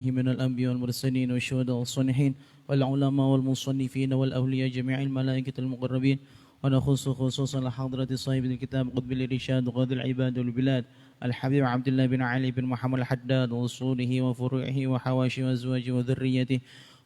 من الأنبياء والمرسلين والشهداء والصالحين والعلماء والمصنفين والأولياء جميع الملائكة المقربين ونخص خصوصا حضرة صاحب الكتاب قطب الإرشاد وقاضي العباد والبلاد الحبيب عبد الله بن علي بن محمد الحداد وصوله وفروعه وحواشي وأزواجه وذريته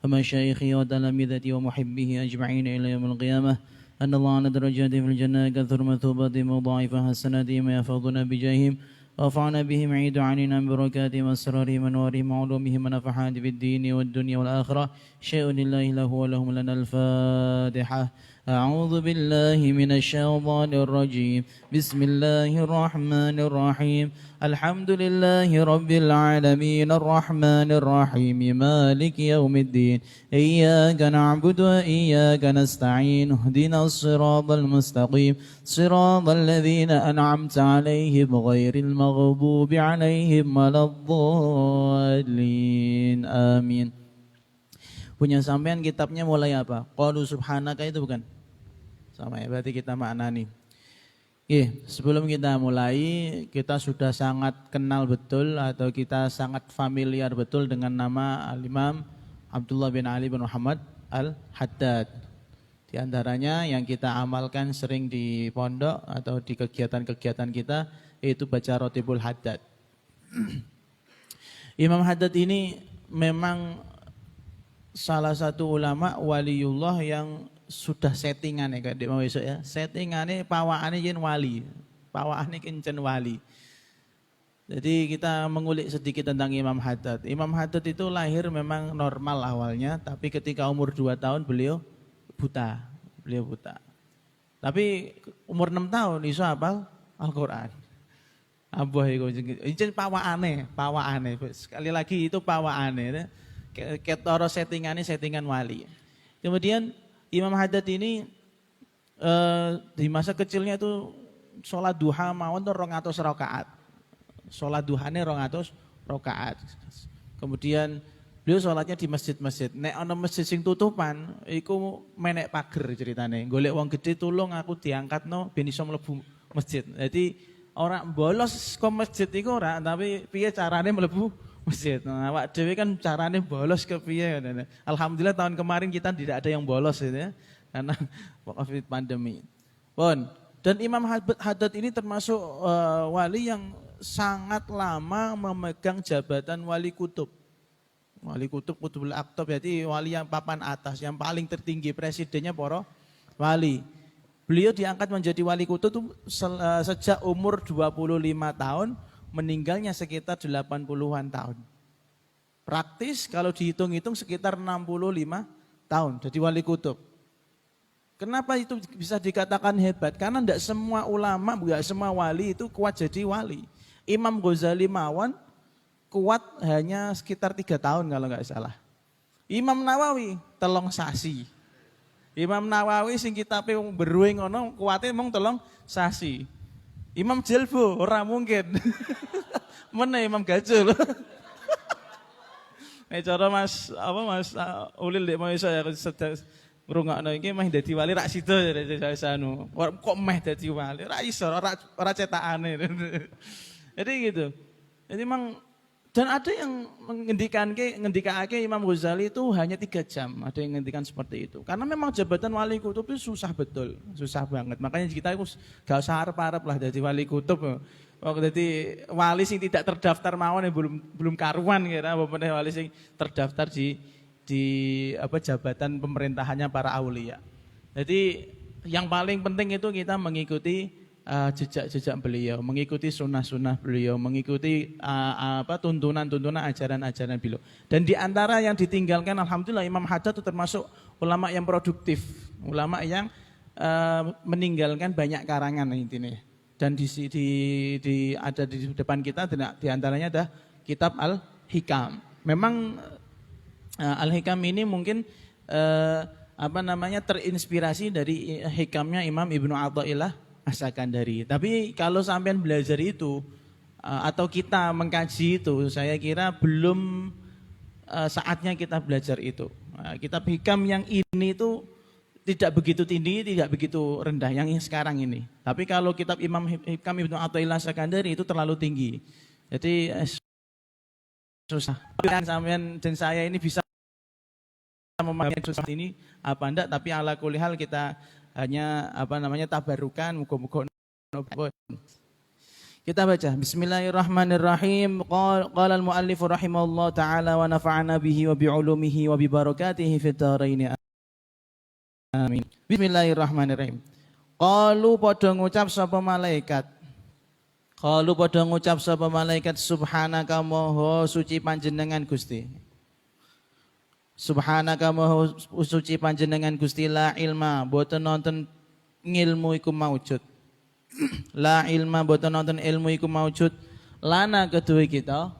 ومشايخه وتلامذته ومحبيه أجمعين إلى يوم القيامة أن الله على درجاتهم في الجنة كثر مثوباتهم وضاعف حسناتهم ويحفظنا بجاههم ورفعنا بهم عيد عننا من بركاتهم وأسرارهم ونورهم وعلومهم ونفحات في الدين والدنيا والآخرة شيء لله له ولهم لنا الفاتحة. أعوذ بالله من الشيطان الرجيم. بسم الله الرحمن الرحيم. الحمد لله رب العالمين الرحمن الرحيم مالك يوم الدين إياك نعبد وإياك نستعين اهدنا الصراط المستقيم صراط الذين أنعمت عليهم غير المغضوب عليهم ولا الضالين آمين. Punya sampean kitabnya mulai apa? Qalu subhanaka itu bukan? Sama ya, berarti kita maknani. Sebelum kita mulai, kita sudah sangat kenal betul atau kita sangat familiar betul dengan nama Al-Imam Abdullah bin Ali bin Muhammad Al-Haddad. Di antaranya yang kita amalkan sering di pondok atau di kegiatan-kegiatan kita, yaitu baca Rotibul Haddad. Imam Haddad ini memang salah satu ulama waliullah yang sudah settingan ya Kak mau besok ya. Settingannya pawaane yen wali. Pawaane kencen wali. Jadi kita mengulik sedikit tentang Imam Haddad. Imam Haddad itu lahir memang normal awalnya, tapi ketika umur 2 tahun beliau buta. Tapi umur 6 tahun iso hafal Al-Qur'an. Abah iku jen pawaane. Sekali lagi itu pawaane. Ketoro settingan wali. Kemudian Imam Haddad ini di masa kecilnya itu sholat duha mawon tuh 200 rakaat. Sholat duhane 200 rakaat. Kemudian beliau sholatnya di masjid-masjid. Nek ana masjid sing tutupan, iku menek pager ceritane. Golek wong gede tulung aku diangkatno ben iso mlebu masjid. Jadi orang bolos ke masjid iku ora, tapi piye carane mlebu masjid. Nah, awak dhewe kan carane bolos ke piye. Alhamdulillah tahun kemarin kita tidak ada yang bolos gitu ya. Karena Covid pandemi. Dan Imam Haddad ini termasuk wali yang sangat lama memegang jabatan wali kutub. Wali kutub, kutubul aktab, jadi wali yang papan atas, yang paling tertinggi, presidennya para wali. Beliau diangkat menjadi wali kutub sejak umur 25 tahun. Meninggalnya sekitar 80-an tahun. Praktis kalau dihitung-hitung sekitar 65 tahun jadi wali kutub. Kenapa itu bisa dikatakan hebat? Karena tidak semua ulama, tidak semua wali itu kuat jadi wali. Imam Ghazali mawon kuat hanya sekitar 3 tahun kalau nggak salah. Imam Nawawi telung sasi. Imam Nawawi sing kitabe beruwe ngono kuwate mung telung sasi. Imam Jelbo ora mungkin. Mana Imam Gajul. Cara Mas Ulil dek mau saya sedang ngrungokno iki meh dadi wali rak sida anu. Kok meh dadi wali? Ora iso, ora cetakane. Jadi gitu. Jadi memang dan ada yang ngendikake Imam Ghazali itu hanya 3 jam. Ada yang ngendikan seperti itu. Karena memang jabatan wali kutub itu susah betul. Susah banget. Makanya kita itu gak usah harap-harap lah jadi wali kutub. Jadi wali sing tidak terdaftar mawon belum karuan kira wali sing terdaftar di jabatan pemerintahannya para aulia. Jadi yang paling penting itu kita mengikuti jejak-jejak beliau, mengikuti sunnah-sunnah beliau, mengikuti tuntunan-tuntunan ajaran-ajaran beliau. Dan di antara yang ditinggalkan, alhamdulillah Imam Haddad itu termasuk ulama yang produktif, ulama yang meninggalkan banyak karangan intinya. Dan ada di depan kita, di antaranya ada kitab Al-Hikam. Memang Al-Hikam ini mungkin terinspirasi dari hikamnya Imam Ibnu Athaillah As-Sakandari. Tapi kalau sampean belajar itu atau kita mengkaji itu, saya kira belum saatnya kita belajar itu. Kitab hikam yang ini itu tidak begitu tinggi, tidak begitu rendah yang sekarang ini. Tapi kalau kitab Imam Hikam Ibnu Athaillah As-Sakandari itu terlalu tinggi. Jadi susah. Sampean dan saya ini bisa memahami susah ini apa enggak, tapi ala kulihal kita hanya tabarukan, muga-muga. Kita baca Bismillahirrahmanirrahim. Qala al-muallif rahimahullah taala wa nafa'ana bihi wa bi'ulumihi wa bi barakatihi fid dharain. Amin. Bismillahirrahmanirrahim. Qalu padha ngucap sapa malaikat. Qalu padha ngucap sapa malaikat subhanaka maha suci panjenengan Gusti. Subhanaka maha suci panjenengan Gusti la ilma boten nonton ngilmu iku maujud. La ilma boten nonton ilmu iku maujud lana kedue kita.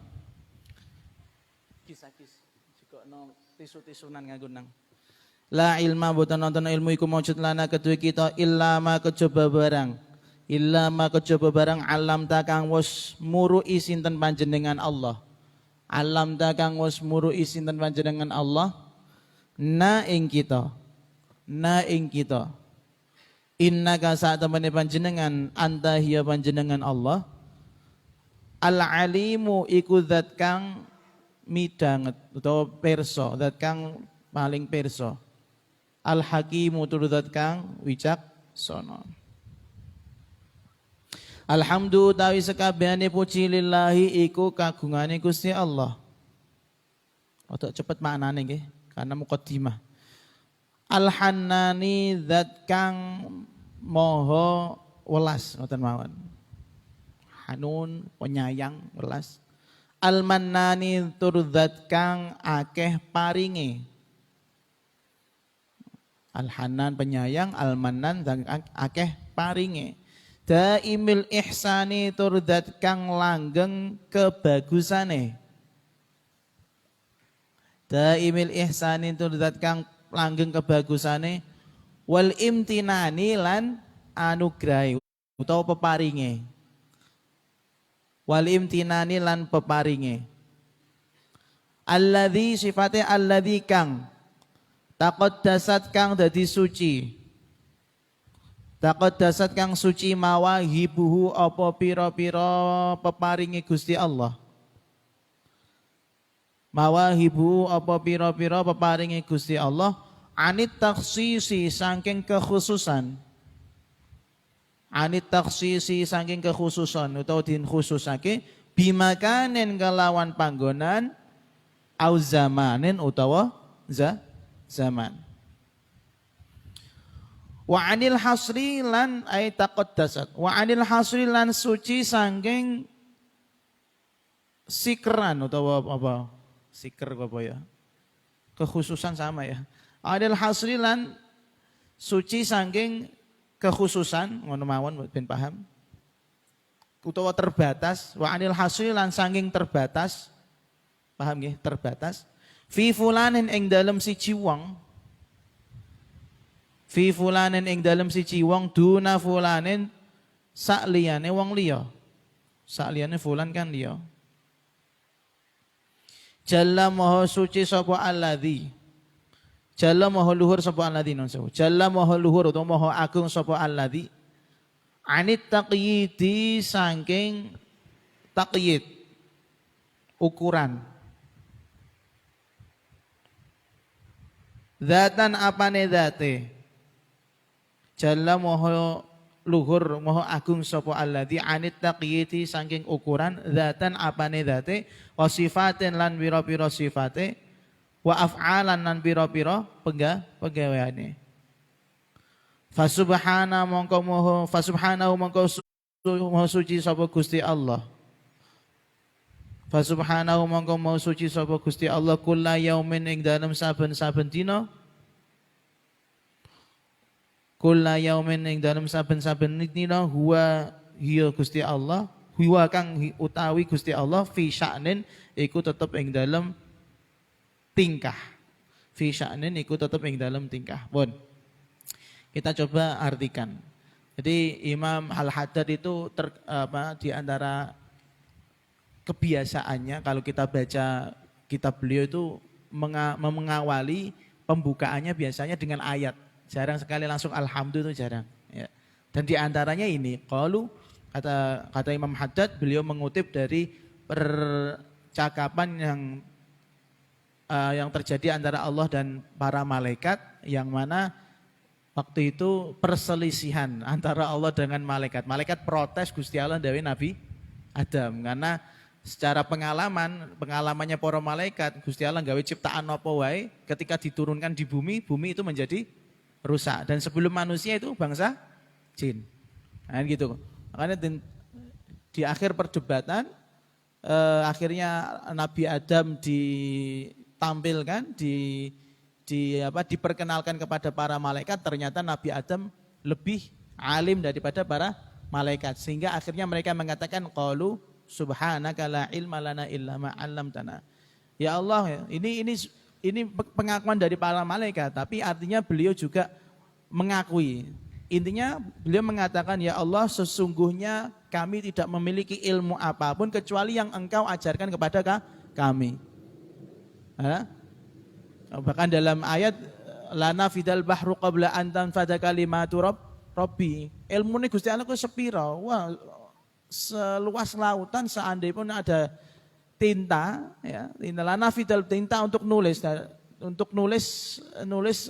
Kisah-kis juga no tisu-tisunan nganggo nang. La ilma boten nonton ilmu iku maujud lana kedue kita illa ma kejaba barang. Illa ma kejaba barang alam ta kang wis murui sinten panjenengan Allah. Alam ta kang wis murui sinten panjenengan Allah. Na ing kita. Innaka saat temene panjenengan anta hiya panjenengan Allah al-alimu iku zat kang midanget utawa pirsa, zat kang paling pirsa, al-hakimu tur zat kang wicaksana. Alhamdulillah tawi sekabehane puji lillahi iku kagungane Gusti Allah. Otak cepet maknane nggih karena muqaddimah. Al-Hannani zat kang moho welas ngoten mawon. Hanun penyayang welas. Al-Mannani tur zat kang akeh paringe. Al-Hannan penyayang, Al-Mannan zat akeh paringe. Daimil ihsani tur zat kang langgeng kebagusane. Daimil ihsani tur zat kang langgeng kebagusane wal imtinani lan anugrahi utawa peparinge. Wal imtinani lan peparinge. Alladzi sifate alladzi kang taqaddasat kang dadi suci. Taqaddasat kang suci mawahibuhu apa pira-pira peparinge Gusti Allah. Mawahibu apa pira-pira peparinge Gusti Allah anit takhsisi saking kekhususan. Anit takhsisi saking kekhususan utawa din khususake bimakanen kelawan panggonan au zamanin utawa zaman. Wa anil hasri lan ay taqaddasat. Wa anil hasri lan suci saking sikran utawa apa? Sikr apa ya? Kekhususan sama ya. Adil hasrilan suci saking kekhususan ngono mawon ben paham. Utawa terbatas, wa anil hasrilan saking terbatas. Paham nggih? Terbatas. Fi fulanin ing dalem siji wong. Fi fulanin ing dalem siji wong duna fulanin sak liyane wong liya. Sak liyane fulan kan liya. Jalla maha suci sapa alladzi. Jalla maha luhur sapa alladzi non sewu. Jalla maha luhur utawa maha agung sapa alladzi. Anit taqyidi saking taqyid ukuran. Zatan apane zate. Jalla maha luhur maha agung sapa alladzi anit taqyidi saking ukuran zatan apane zate wa sifatin lan pira-pira sifate wa af'alan lan pira-pira pegaweane. Fasubhana mongko moho fasubhanahu mongko moho suci sapa Gusti Allah. Fasubhanahu mongko moho suci sapa Gusti Allah kulla yaumin ing dalem saben-saben dina. Kulla yaumin ing dalem saben-saben dina huwa hiya Gusti Allah, huwa kang utawi Gusti Allah fi sya'nin iku tetep ing dalem tingkah. Fi sya'nin iku tetep ing dalem tingkah. Pun. Kita coba artikan. Jadi Imam Al-Haddad itu di antara kebiasaannya kalau kita baca kitab beliau itu mengawali pembukaannya biasanya dengan ayat. Jarang sekali langsung alhamdulillah itu jarang. Ya. Dan di antaranya ini, kalau kata Imam Haddad beliau mengutip dari percakapan yang terjadi antara Allah dan para malaikat, yang mana waktu itu perselisihan antara Allah dengan malaikat. Malaikat protes Gusti Allah dari Nabi Adam, karena secara pengalamannya para malaikat, Gusti Allah gawe ciptaan apa wae, ketika diturunkan di bumi, bumi itu menjadi rusak. Dan sebelum manusia itu bangsa jin. Nah, gitu. Makanya di akhir perdebatan, akhirnya Nabi Adam ditampilkan, diperkenalkan kepada para malaikat. Ternyata Nabi Adam lebih alim daripada para malaikat, sehingga akhirnya mereka mengatakan qalu subhanaka la ilma lana illa ma 'allamtana. Ya Allah, ini pengakuan dari para malaikat, tapi artinya beliau juga mengakui. Intinya beliau mengatakan, ya Allah, sesungguhnya kami tidak memiliki ilmu apapun kecuali yang Engkau ajarkan kepada kami. Bahkan dalam ayat lana fidal bahru qabla an tanfada kalimatu rabbi. Ilmu ini Gusti Allah ku sepira? Wah, seluas lautan, seandainya pun ada tinta, ya, lana fidal tinta untuk nulis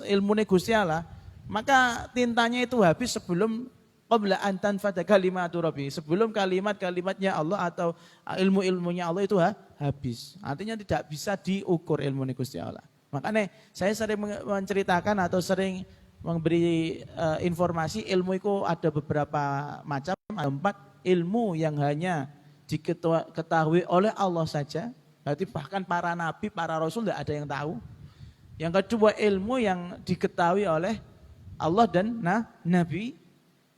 ilmu ini Gusti Allah, maka tintanya itu habis sebelum qabla an tanfada kalimatu rabbi, sebelum kalimat-kalimatnya Allah atau ilmu-ilmunya Allah itu habis. Artinya tidak bisa diukur ilmu ini Gusti Allah. Makanya saya sering menceritakan atau sering memberi informasi, ilmu itu ada beberapa macam, ada 4 ilmu yang hanya diketahui oleh Allah saja. Berarti bahkan para nabi, para rasul tidak ada yang tahu. Yang kedua, ilmu yang diketahui oleh Allah dan nabi.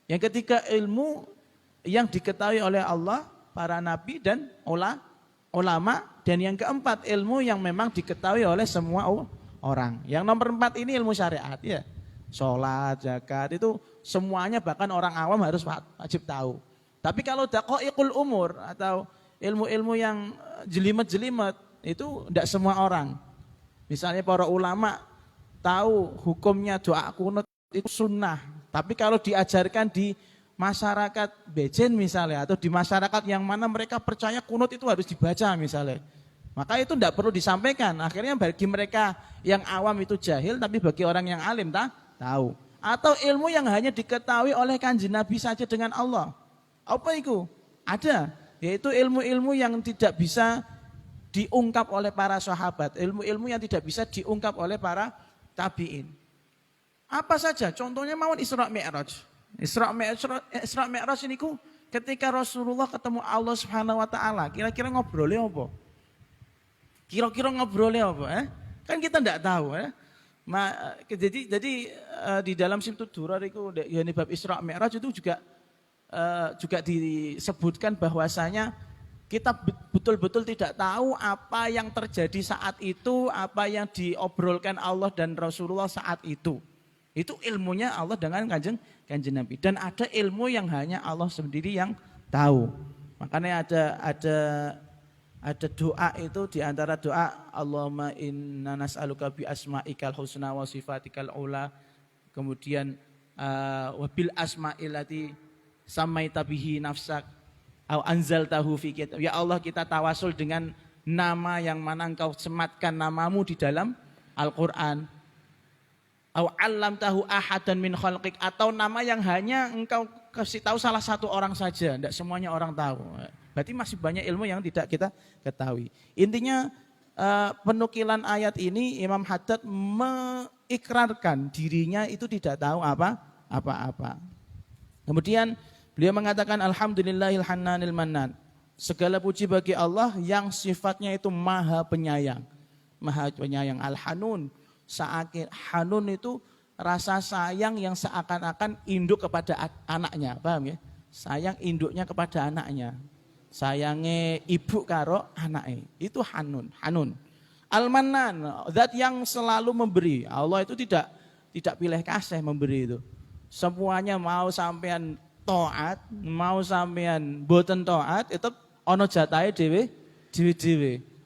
Yang ketiga, ilmu yang diketahui oleh Allah, para nabi dan ulama. Dan yang keempat, ilmu yang memang diketahui oleh semua orang. Yang nomor 4 ini ilmu syariat, ya. Sholat, zakat, itu semuanya bahkan orang awam harus wajib tahu. Tapi kalau daqaiqul umur atau ilmu-ilmu yang jelimet-jelimet, itu tidak semua orang. Misalnya para ulama tahu hukumnya doa kunut itu sunnah. Tapi kalau diajarkan di masyarakat bejen misalnya, atau di masyarakat yang mana mereka percaya kunut itu harus dibaca misalnya, maka itu tidak perlu disampaikan. Akhirnya bagi mereka yang awam itu jahil, tapi bagi orang yang alim tahu. Atau ilmu yang hanya diketahui oleh Kanjeng Nabi saja dengan Allah. Apa itu? Ada, yaitu ilmu-ilmu yang tidak bisa diungkap oleh para sahabat, ilmu-ilmu yang tidak bisa diungkap oleh para tabi'in. Apa saja? Contohnya mawon Isra Mi'raj. Isra Mi'raj ini ketika Rasulullah ketemu Allah Subhanahu wa taala, kira-kira ngobrolnya apa? Kira-kira ngobrolnya apa? Kan kita tidak tahu, Jadi di dalam Simtud Durar itu yakni bab Isra Mi'raj itu juga disebutkan bahwasanya kita betul-betul tidak tahu apa yang terjadi saat itu, apa yang diobrolkan Allah dan Rasulullah saat itu. Itu ilmunya Allah dengan kanjeng Nabi. Dan ada ilmu yang hanya Allah sendiri yang tahu. Makanya ada doa itu, di antara doa Allahumma inna nas'aluka bi asma'ikal husna wa sifatikal ula, kemudian wabil asma'il lati samaita bihi nafsak au anzaltahu fi kitab. Ya Allah, kita tawasul dengan nama yang mana Engkau sematkan namamu di dalam Al-Qur'an. Au 'allamtahu ahadan min khalqik, atau nama yang hanya Engkau kasih tahu salah satu orang saja, tidak semuanya orang tahu. Berarti masih banyak ilmu yang tidak kita ketahui. Intinya penukilan ayat ini Imam Haddad mengikrarkan dirinya itu tidak tahu apa-apa. Kemudian beliau mengatakan alhamdulillahil hannanil mannan. Segala puji bagi Allah yang sifatnya itu maha penyayang. Maha penyayang. Al-Hanun. Hanun itu rasa sayang yang seakan-akan induk kepada anaknya. Paham ya? Sayang induknya kepada anaknya. Sayangnya ibu karo anaknya. Itu Hanun. Al-Mannan. Zat yang selalu memberi. Allah itu tidak pilih kasih memberi itu. Semuanya mau sampean taat, mau sampean boten taat, itu ono jatahe dhewe.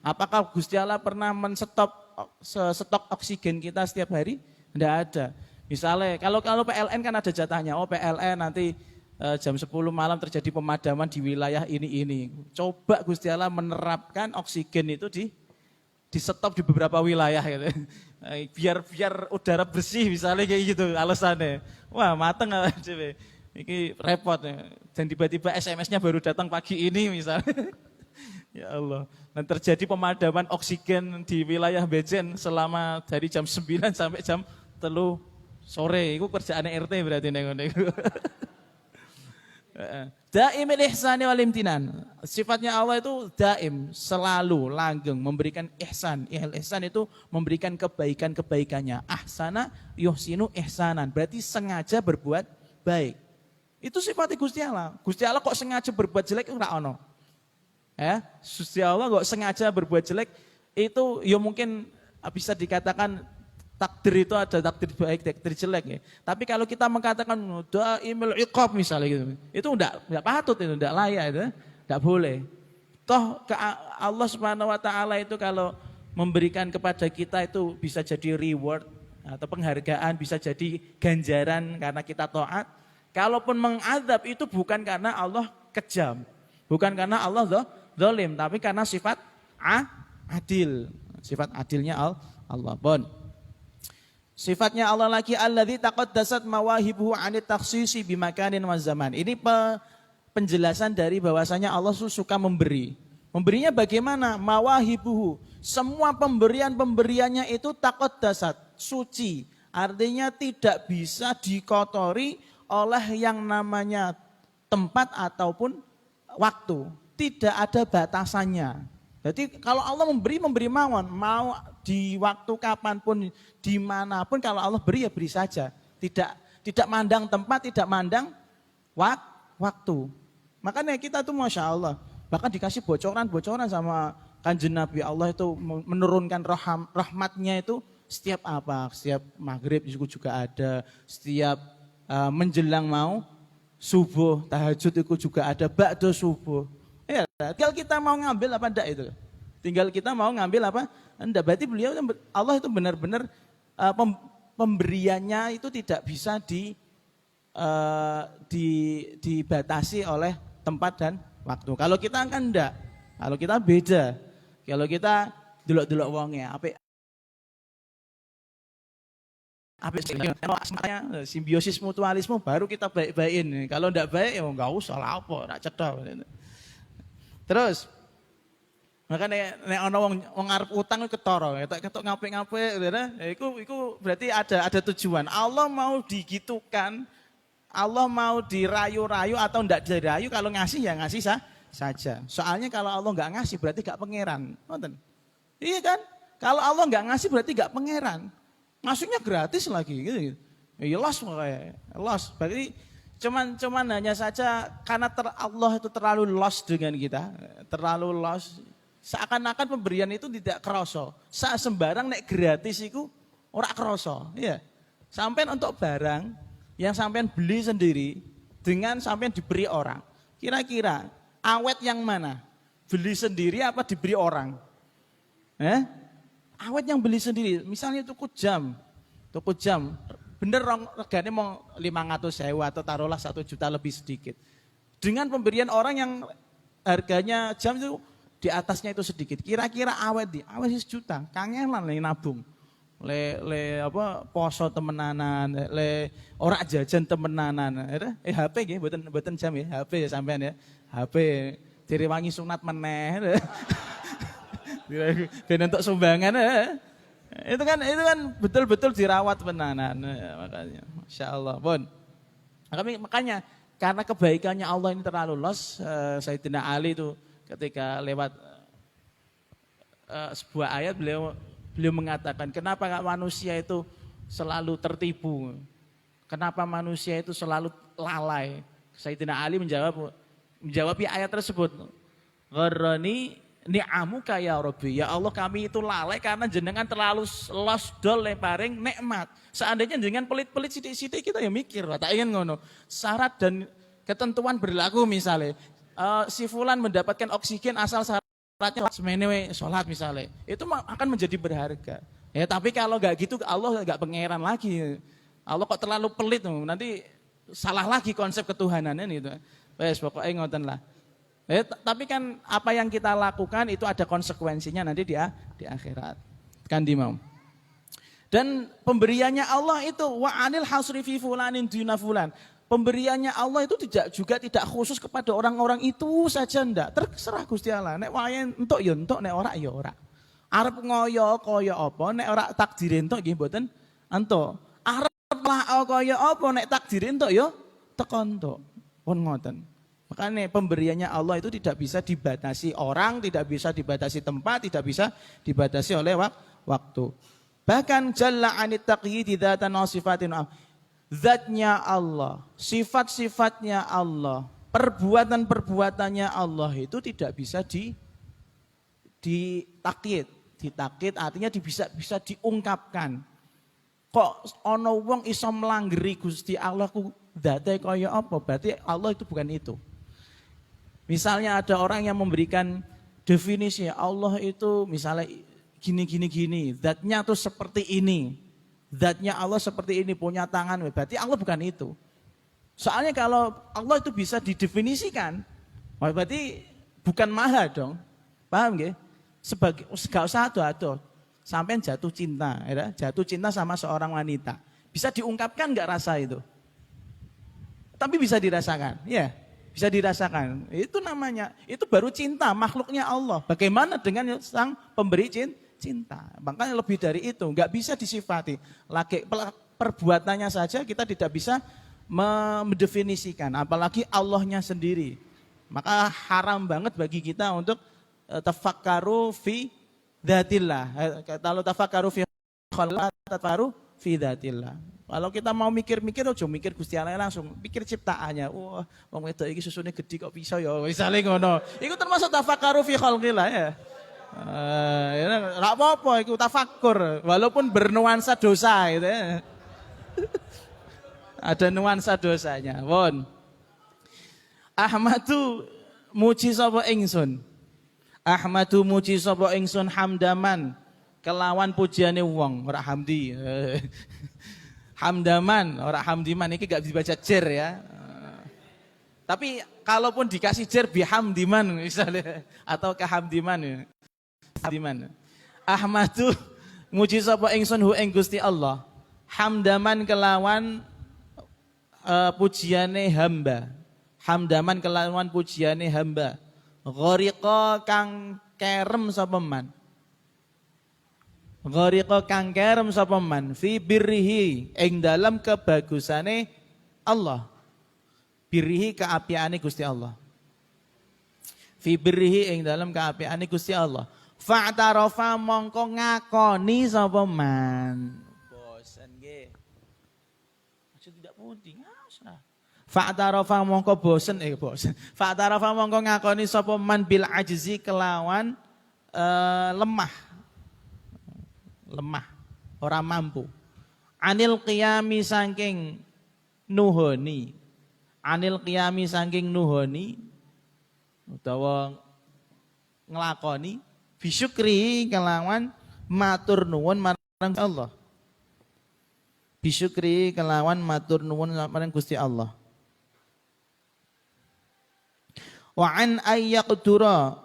Apakah Gusti Allah pernah stok oksigen kita setiap hari? Tidak ada. Misalnya kalau PLN kan ada jatahnya. Oh PLN nanti jam 10 malam terjadi pemadaman di wilayah ini. Coba Gusti Allah menerapkan oksigen itu di stop di beberapa wilayah gitu. Biar udara bersih misalnya kayak gitu alasannya. Wah, mateng coba. Ini repot ya. Dan tiba-tiba SMS-nya baru datang pagi ini misalnya. Ya Allah. Dan terjadi pemadaman oksigen di wilayah Bejen selama dari jam 9 sampai jam 3 sore. Itu kerjaannya RT berarti nego-nego. Daimil ihsani wal imtinan. Sifatnya Allah itu daim, selalu, langgeng, memberikan ihsan. Ihsan itu memberikan kebaikan-kebaikannya. Ahsana yuhsinu ihsanan. Berarti sengaja berbuat baik. Itu sifatnya Gusti Allah. Gusti Allah kok sengaja berbuat jelek itu enggak ono. Ya, Gusti Allah kok sengaja berbuat jelek itu ya mungkin bisa dikatakan takdir itu ada takdir baik, takdir jelek ya. Tapi kalau kita mengatakan daimil iqab misalnya gitu, itu enggak patut, itu enggak layak itu, enggak boleh. Toh Allah Subhanahu wa taala itu kalau memberikan kepada kita itu bisa jadi reward atau penghargaan, bisa jadi ganjaran karena kita taat. Kalaupun mengadab itu bukan karena Allah kejam, bukan karena Allah zalim, tapi karena sifat adil, sifat adilnya Allah. Bon. Sifatnya Allah lagi alladzi taqaddasat mawahibuhu 'anit takhsisi bimakanin wa zaman. Ini penjelasan dari bahwasanya Allah suka memberi. Memberinya bagaimana? Mawahibuhu. Semua pemberiannya itu taqaddasat, suci. Artinya tidak bisa dikotori oleh yang namanya tempat ataupun waktu. Tidak ada batasannya. Jadi kalau Allah memberi mawon, mau di waktu kapanpun, dimanapun kalau Allah beri ya beri saja. Tidak mandang tempat, tidak mandang waktu. Makanya kita tuh Masya Allah, bahkan dikasih bocoran sama Kanjeng Nabi. Allah itu menurunkan rahmatnya itu setiap apa, setiap maghrib juga ada, setiap menjelang mau subuh, tahajud itu juga ada, ba'da subuh. Ya, tinggal kita mau ngambil apa enggak itu. Tinggal kita mau ngambil apa enggak. Berarti beliau Allah itu benar-benar pemberiannya itu tidak bisa dibatasi oleh tempat dan waktu. Kalau kita kan enggak. Kalau kita beda. Kalau kita delok-delok wongnya, apik simbiosis mutualisme baru kita baik-baikin. Kalau enggak baik ya enggak usah lah apa, enggak cedhak. Terus makanya nek ana wong arep utang ketara, ketok ngapik-ngapik, iku berarti ada tujuan. Allah mau digitukan, Allah mau dirayu-rayu atau enggak dirayu, kalau ngasih ya ngasih saja. Soalnya kalau Allah enggak ngasih berarti enggak pangeran. Ngoten. Iya kan? Kalau Allah enggak ngasih berarti enggak pangeran. Ngasihnya gratis lagi gitu. Ya los makanya. Los. Berarti cuman hanya saja karena Allah itu terlalu lost dengan kita, terlalu lost. Seakan-akan pemberian itu tidak kerasa. Saat sembarang nek gratis itu ora kerasa, ya. Sampai untuk barang yang sampean beli sendiri dengan sampean diberi orang. Kira-kira awet yang mana? Beli sendiri apa diberi orang? Awet yang beli sendiri. Misalnya tuku jam. Bener regane mau 500.000 atau taruhlah 1 juta lebih sedikit. Dengan pemberian orang yang harganya jam itu di atasnya itu sedikit. Kira-kira awet 1 juta, kangenan nih nabung. Le poso temenanan, le ora jajan temenanan. HP nggih mboten jam ya, HP ya sampean ya. HP direwangi sunat meneh. Ben entuk sumbangan Itu kan betul-betul dirawat tenanan makanya. Masyaallah. Bon. Makanya karena kebaikannya Allah ini terlalu luas, Sayyidina Ali itu ketika lewat sebuah ayat beliau mengatakan, kenapa manusia itu selalu tertipu? Kenapa manusia itu selalu lalai? Sayyidina Ali menjawab ayat tersebut. Gharrani ni'amuka ya Rabbi. Ya Allah, kami itu lalai karena jenengan terlalu los dol paring nikmat. Seandainya jenengan pelit-pelit sithik-sithik kita ya mikir, tak ingin ngono. Syarat dan ketentuan berlaku misalnya. Si fulan mendapatkan oksigen asal syaratnya semene sholat misalnya. Itu akan menjadi berharga. Ya tapi kalau enggak gitu Allah enggak pangeran lagi. Allah kok terlalu pelit nanti salah lagi konsep ketuhanannya itu. Wes pokoknya ngoten lah. Tapi kan apa yang kita lakukan itu ada konsekuensinya nanti di akhirat. Kan dimau. Dan pemberiannya Allah itu wa anil hasri fi fulanin duna fulan. Pemberiannya Allah itu tidak khusus kepada orang-orang itu saja ndak. Terserah Gusti Allah. Nek wayahe entuk ya entuk, nek ora ya ora. Arep ngoyo kaya apa, nek ora takdire entuk nggih mboten entuk. Arep lah kaya apa, nek takdire entuk ya teko entuk. Pun ngoten. Makanya pemberiannya Allah itu tidak bisa dibatasi orang, tidak bisa dibatasi tempat, tidak bisa dibatasi oleh waktu. Bahkan jalla anit taqyidi dzatan wa sifatin. Zatnya Allah, sifat-sifatnya Allah, perbuatan-perbuatannya Allah itu tidak bisa ditakyid. Ditakyid artinya bisa diungkapkan. Kok ono wong iso melanggeri Gusti Allah ku zate kaya apa? Berarti Allah itu bukan itu. Misalnya ada orang yang memberikan definisi Allah itu misalnya gini, zatnya tuh seperti ini, zatnya Allah seperti ini, punya tangan, berarti Allah bukan itu. Soalnya kalau Allah itu bisa didefinisikan, berarti bukan maha dong, paham gak? Gak usah ado-ado, sampai jatuh cinta, ya? Jatuh cinta sama seorang wanita, bisa diungkapkan gak rasa itu? Tapi bisa dirasakan, ya. Bisa dirasakan, itu namanya, itu baru cinta, makhluknya Allah. Bagaimana dengan sang pemberi cinta? Makanya lebih dari itu, nggak bisa disifati. Lagi perbuatannya saja kita tidak bisa mendefinisikan, apalagi Allahnya sendiri. Maka haram banget bagi kita untuk tafakkaru fi dzatillah. Kalau tafakkaru fi khalqat, tafakkaru fi dzatillah. Kalau kita mau mikir-mikir, ojo mikir Gusti Allah langsung, pikir ciptaannya. Wah, wong wedok iki susune gede kok bisa ya, misale ngono. Iku termasuk tafakkaru fi khalqillah ya. Ya ora apa-apa iku tafakkur, walaupun bernuansa dosa gitu ya. Ada nuansa dosanya. Pun. Ahmadu muji sapa ingsun. Ahmadu muji sapa ingsun hamdaman kelawan pujiane wong, ora hamdi. Hamdaman, orang hamdiman ini gak dibaca jer ya. Tapi kalaupun dikasih jer bihamdiman misalnya atau kehamdiman ya. Hamdiman. Ahmadu muji sapa ingsun hu ing Gusti Allah. Hamdaman kelawan pujiane hamba. Hamdaman kelawan pujiane hamba. Ghariqa kang kerem sapa man. Ghariqa kang kerem sapa man fi birrihi ing dalam kebagusane Allah. Birrihi keapiane Gusti Allah. Fi birrihi ing dalam keapiane Gusti Allah. Fa'tarafa mongko ngakoni sapa man. Bosan nggih. Maksud tidak penting. Fa'tarafa mongko bosan. Fa'tarafa mongko ngakoni sapa man bil ajzi kelawan lemah, orang mampu. Anil qiyami saking nuhoni. Anil qiyami saking nuhoni utawa nglakoni bisyukri kelawan matur nuwun marang Allah. Bisyukri kelawan matur nuwun marang Gusti Allah. Wa an ayyaqdura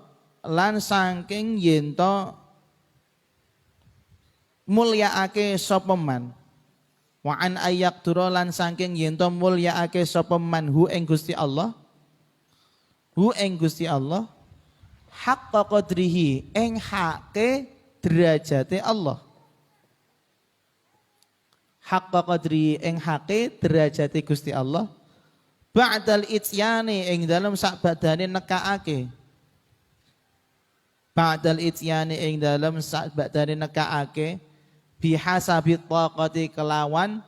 lan saking yento mulyaake sapa man. Wa an ayyaqdura lan saking yento mulyaake sapa man hu ing Gusti Allah. Hu ing Gusti Allah haqqa qadrihi ing hake derajate Allah. Haqqa qadrihi ing hake derajate Gusti Allah. Ba'dal ityani ing dalem sakbadane nekaake. Ba'dal ityani ing dalem sakbadane nekaake bihasabi taqati kelawan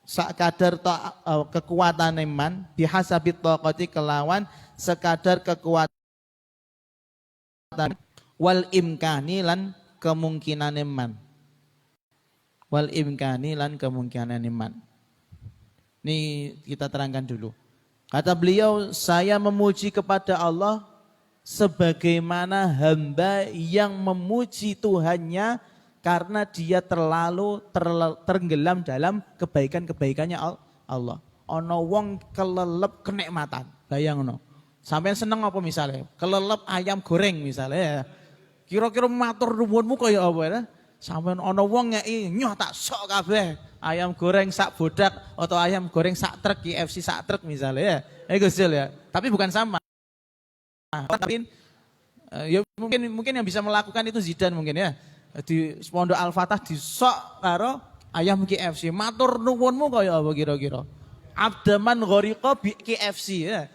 sakadar kekuatan iman, bihasabi taqati kelawan sekadar kekuatan wal imkani lan kemungkinan iman. Wal imkani lan kemungkinan iman. Ini kita terangkan dulu. Kata beliau, saya memuji kepada Allah sebagaimana hamba yang memuji Tuhannya karena dia terlalu tenggelam dalam kebaikan-kebaikannya Allah. Ono wong kelelep kenikmatan, bayangno. Sampeyan seneng apa misalnya? Kelelep ayam goreng misalnya ya. Kira-kira matur nuwunmu kaya apa ya? Sampeyan ono wong ngeki nyoh tak sok kabeh. Ayam goreng sak bodak atau ayam goreng sak truk KFC sak truk misalnya ya. Gusil ya. Tapi bukan sama. Tapi ya mungkin yang bisa melakukan itu Zidane mungkin ya. Di Pondok Al-Fatah disok karo ayam KFC. Matur nuwunmu kaya apa kira-kira? Abdaman ghoriqa bi KFC ya.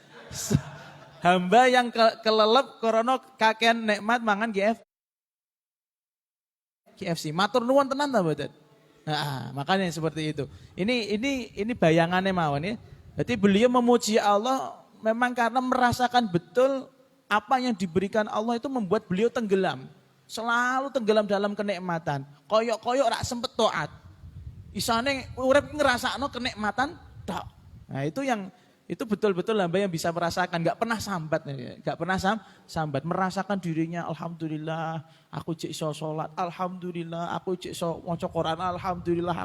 Hamba yang kelelep karena kakean nikmat mangan KFC. Matur nuwun tenan ta mboten? Nah, makanya seperti itu. Ini bayangannya mawon ya. Jadi beliau memuji Allah memang karena merasakan betul apa yang diberikan Allah itu membuat beliau tenggelam. Selalu tenggelam dalam kenikmatan. Koyok-koyok rak sempet taat. Isane urip ngrasakno kenikmatan tok. Nah, itu betul-betul hamba yang bisa merasakan, enggak pernah sambat, enggak pernah sambat, merasakan dirinya alhamdulillah aku cek iso salat, alhamdulillah aku cek iso maca Quran, alhamdulillah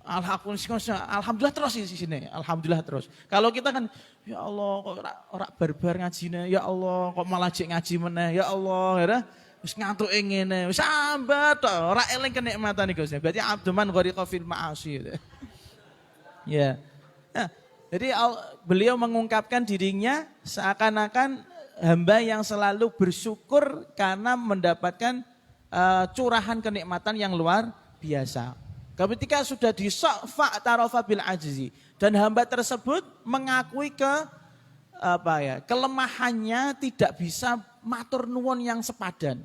alhamdulillah terus di sini, alhamdulillah terus. Kalau kita kan ya Allah kok ora barbar ngajine, ya Allah kok malah cek ngaji meneh, ya Allah ya wis ngantuke ngene, wis sambat tok, ora eling kenikmatan iku. Berarti abduman ghariqa fil ma'asi. Ya. Nah, jadi beliau mengungkapkan dirinya seakan-akan hamba yang selalu bersyukur karena mendapatkan curahan kenikmatan yang luar biasa. Ketika sudah disok fa'tarafa bil ajzi dan hamba tersebut mengakui kelemahannya tidak bisa matur nuwun yang sepadan.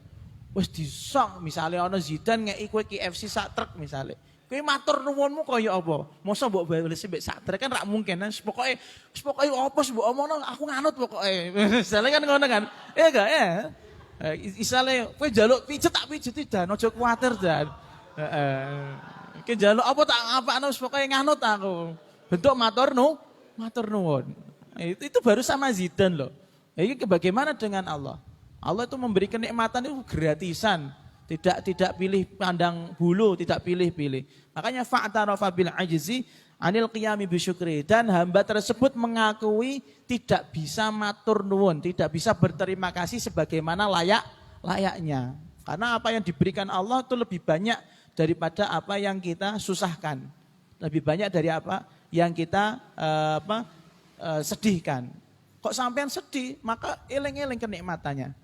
Wis disok misalnya ana Zidane ngeki kowe KFC sak truk misalnya. Kowe matur nuwunmu kaya apa? Mosok mbok balesi mbek sak truk kan ra mungkin. Pokoke apa mbok omongno aku nganut pokoke. Misalnya kan ngono kan. Iya gak ya? Isale kowe njaluk pijet tak pijeti dan aja kuwatir dan. Heeh. Kowe njaluk apa tak ngapakno pokoke nganut aku. Bentuk matur nuwun. Itu baru sama Zidane loh. Ini bagaimana dengan Allah? Allah itu memberi kenikmatan itu gratisan. Tidak pilih pandang bulu, tidak pilih-pilih. Makanya fa'tarafa bil ajzi anil qiyami bisyukri, dan hamba tersebut mengakui tidak bisa matur nuwun, tidak bisa berterima kasih sebagaimana layaknya. Karena apa yang diberikan Allah itu lebih banyak daripada apa yang kita susahkan. Lebih banyak dari apa yang kita sedihkan. Kok sampean sedih? Maka eling-eling kenikmatannya.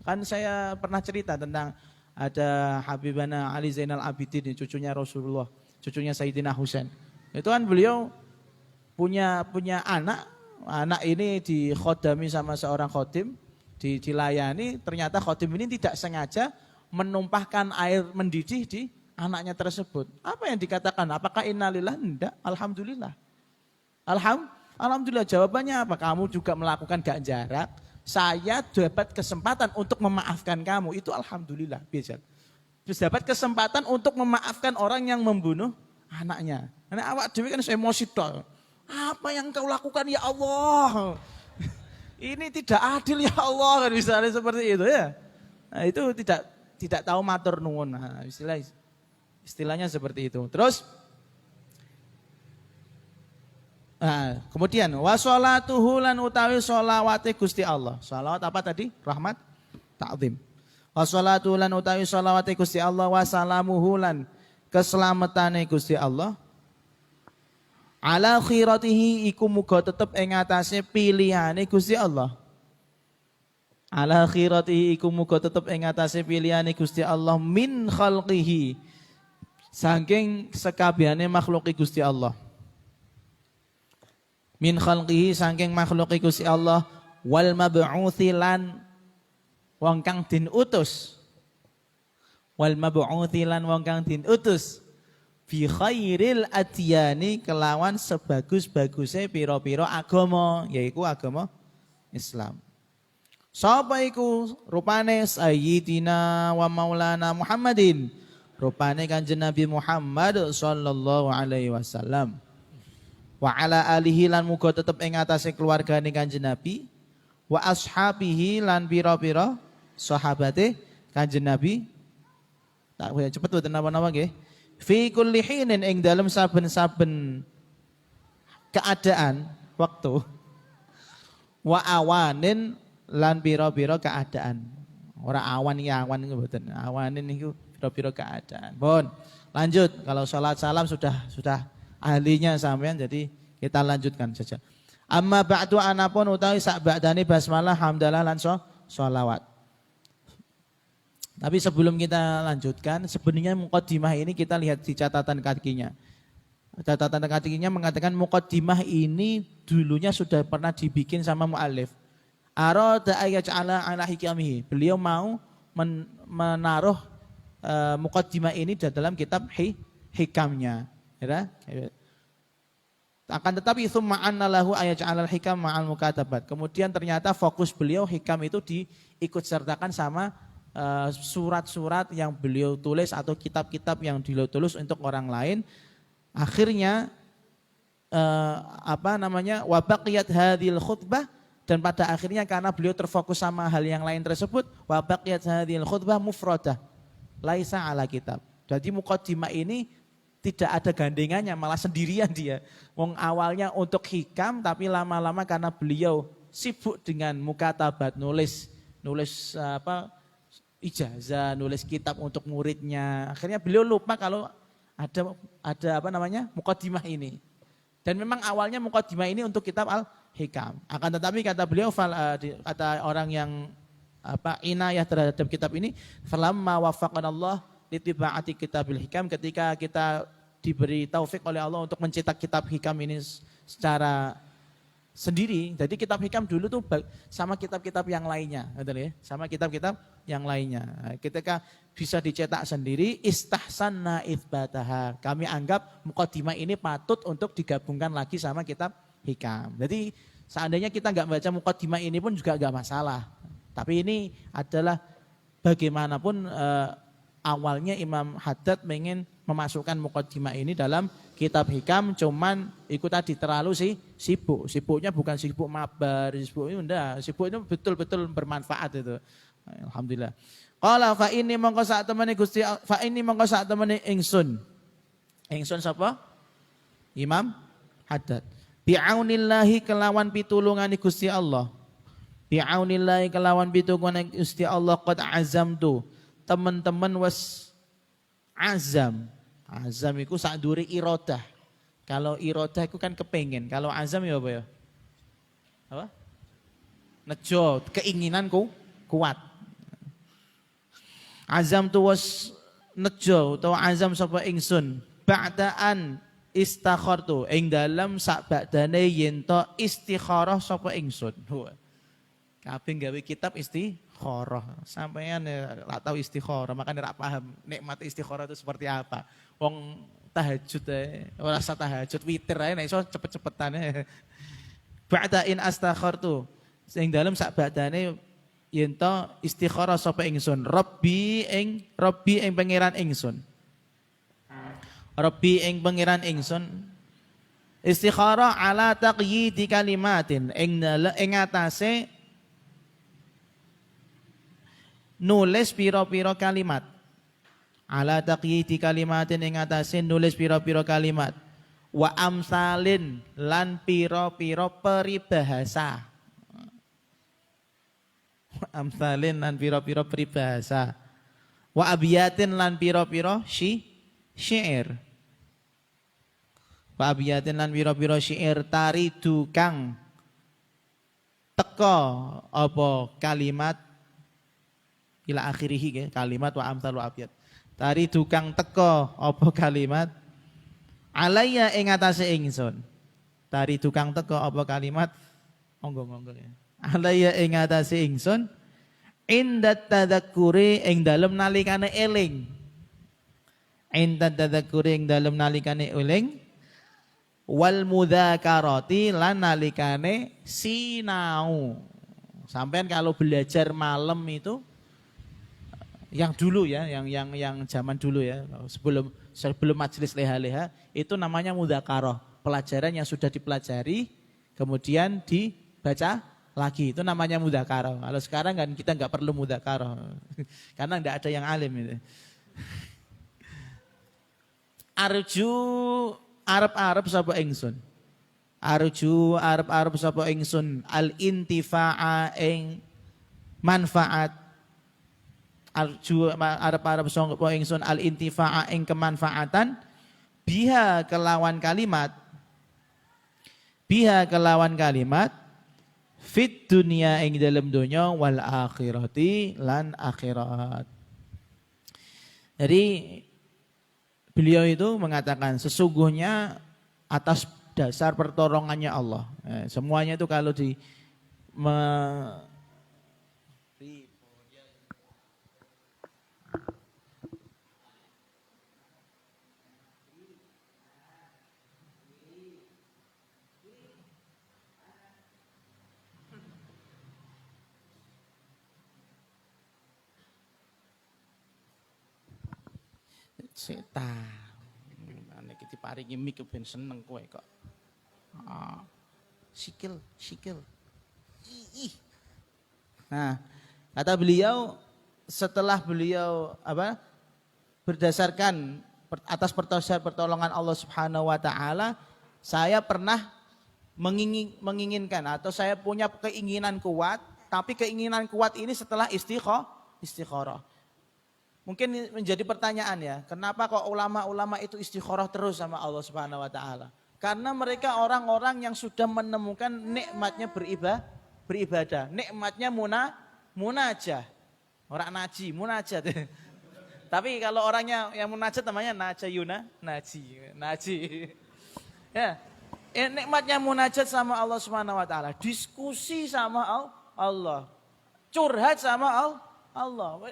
Kan saya pernah cerita tentang ada Habibana Ali Zainal Abidin, cucunya Rasulullah, cucunya Sayyidina Husain. Itu kan beliau punya anak ini dikhodami sama seorang khodim, dilayani, ternyata khodim ini tidak sengaja menumpahkan air mendidih di anaknya tersebut. Apa yang dikatakan? Apakah innalillah? Enggak, alhamdulillah. Alhamdulillah, jawabannya apa? Kamu juga melakukan gak jarak. Saya dapat kesempatan untuk memaafkan kamu, itu alhamdulillah. Biasa. Terus dapat kesempatan untuk memaafkan orang yang membunuh anaknya. Karena awak dewi kan emosi toh. Apa yang kau lakukan ya Allah? Ini tidak adil ya Allah, kan misalnya seperti itu ya. Nah, itu tidak tahu matur nuwun. Nah, istilahnya seperti itu. Terus kemudian washolatuhu lan utawi sholawate Gusti Allah. Sholawat apa tadi? Rahmat, ta'zim. Washolatuhu lan utawi sholawate Gusti Allah, wasalamuhu lan keselamatane Gusti Allah. Ala khiratihi iku muga tetep ing atase pilihane Gusti Allah. Ala khiratihi iku muga tetep ing atase pilihane Gusti Allah min khalqihi, saking sekabehane makhluke Gusti Allah. Min khalqihi, saking makhluke Gusti Allah, wal mab'uthi lan wong kang din utus. Wal mab'uthi lan wong kang din utus bi khairil adyani, kelawan sebagus-baguse pira-pira agama, yaiku agama Islam. Sapa iku? Rupane Sayyidina wa Maulana Muhammadin, rupane Kanjeng Nabi Muhammad sallallahu alaihi wasallam. Wa ala alihi lan muga tetep ing atase keluargane Kanjeng Nabi, wa ashabihi lan pira-pira sahabate Kanjeng Nabi, Tak cepet mboten napa-napa nggih. Fi kulli hinin ing dalem saben-saben keadaan waktu wa awanin lan pira-pira keadaan. Ora awan iki awan niku mboten. Awanin niku pira-pira keadaan. Pun. Lanjut kalau salat salam sudah ahlinya sampean jadi kita lanjutkan saja. Amma ba'du anapun utawi sak ba'dane basmalah hamdalah lan sholawat. Tapi sebelum kita lanjutkan, sebenarnya muqaddimah ini kita lihat di catatan kakinya. Catatan kakinya mengatakan muqaddimah ini dulunya sudah pernah dibikin sama muallif. Arada ayaj'ala ala hikamihi. Beliau mau menaruh muqaddimah ini di dalam kitab hikamnya. Ya? Akan tetapi summa anna lahu ayaj'ala al-hikam ma'al mukatabat. Kemudian ternyata fokus beliau hikam itu diikut sertakan sama surat-surat yang beliau tulis atau kitab-kitab yang beliau tulis untuk orang lain. Akhirnya wa baqiyat hadhil khutbah, dan pada akhirnya karena beliau terfokus sama hal yang lain tersebut, wa baqiyat hadhil khutbah mufradah laisa ala kitab. Jadi muqaddimah ini tidak ada gandengannya, malah sendirian dia. Wong awalnya untuk hikam, tapi lama-lama karena beliau sibuk dengan mukatabat, nulis ijazah, nulis kitab untuk muridnya. Akhirnya beliau lupa kalau ada muqaddimah ini. Dan memang awalnya muqaddimah ini untuk kitab Al-Hikam. Akan tetapi kata beliau, kata orang yang inayah terhadap kitab ini, falamma waffaqanallah litiba'ati kitabil hikam, ketika kita diberi taufik oleh Allah untuk mencetak kitab hikam ini secara sendiri. Jadi kitab hikam dulu tuh sama kitab-kitab yang lainnya, betul ya? Sama kitab-kitab yang lainnya. Ketika bisa dicetak sendiri, istahsanna itsbataha. Kami anggap muqaddimah ini patut untuk digabungkan lagi sama kitab hikam. Jadi seandainya kita nggak baca muqaddimah ini pun juga nggak masalah. Tapi ini adalah bagaimanapun awalnya Imam Haddad ingin memasukkan muqaddimah ini dalam kitab hikam, cuman ikut tadi terlalu sibuk. Sibuknya bukan sibuk mabar, sibuk itu enggak, sibuk itu betul-betul bermanfaat itu. Alhamdulillah. Qala fa inni mongko sak temene Gusti fa inni mongko sak temene ingsun. Ingsun sapa? Imam Haddad. Bi'aunillahi kelawan pitulungane Gusti Allah. Bi'aunillahi kelawan pitulungane Gusti Allah qad azamtu. Teman-teman wes azam. Azam itu sakdure iradah. Kalau iradah itu kan kepengen. Kalau azam ya apa ya? Apa? Nejo, keinginanku kuat. Azam tu was nejo atau azam sapa ingsun. Ba'daan istakhartu ing dalam sak ba'dane yen to istikharah sapa ingsun. Kabeh gawe kitab istikharah. Sampeyan ora tahu istikharah, makanya ora paham nikmat istikharah itu seperti apa. Wong tahajud ora usah tahajud, witir ae nek iso cepet-cepetan. Ba'da in astakhartu sing dalem sak badane yen to istikharah sapa ingsun. Rabbi ing pangeran ingsun. Rabbi ing pangeran ingsun. Istikharah ala taqyidi kalimatin ing atase nulis pira-pira kalimat. Ala taqyidi kalimatin ing atase nulis pira-pira kalimat. Wa amsalin lan pira-pira peribahasa. Wa amsalin lan pira-pira peribahasa. Wa abiyatin lan pira-pira syair. Wa abiyatin lan pira-pira syair taridu kang teka apa kalimat ila akhirih kalimat wa amsal wa abiyat. Tari dukang teko apa kalimat alaya ing atase ingsun. Tari dukang teko apa kalimat monggo ya. Alaya ing atase ingsun indat tadzakkuri ing dalem nalikane eling. Indat tadzakkuri ing dalem nalikane eling wal mudzakarati lan nalikane sinau. Sampean kalau belajar malam itu yang dulu ya, yang zaman dulu ya, sebelum majelis leha-leha itu namanya mudzakarah, pelajaran yang sudah dipelajari kemudian dibaca lagi, itu namanya mudzakarah. Kalau sekarang kan kita nggak perlu mudzakarah karena nggak ada yang alim itu. arju arep-arep sapa ingsun. Arju arep-arep sapa ingsun al intifa'a ing manfaat. Arju arep-arep sapa ingsun al intifa'a ing kemanfaatan biha kelawan kalimat fit dunia ing dalam dunya wal akhirati lan akhirat. Jadi beliau itu mengatakan sesungguhnya atas dasar pertolongannya Allah. Semuanya itu kalau nek diparingi mik ben seneng kowe kok. Sikil. Nah, kata beliau setelah beliau berdasarkan atas pertolongan Allah Subhanahu wa taala, saya pernah menginginkan atau saya punya keinginan kuat, tapi keinginan kuat ini setelah istikharah. Mungkin menjadi pertanyaan ya, kenapa kok ulama-ulama itu istikharah terus sama Allah Subhanahu wa taala? Karena mereka orang-orang yang sudah menemukan nikmatnya beribadah, nikmatnya munajah. Orang naji, munajat. Tapi kalau orangnya yang munajat namanya naji. Ya. Nikmatnya munajat sama Allah Subhanahu wa taala, diskusi sama Allah, curhat sama Allah.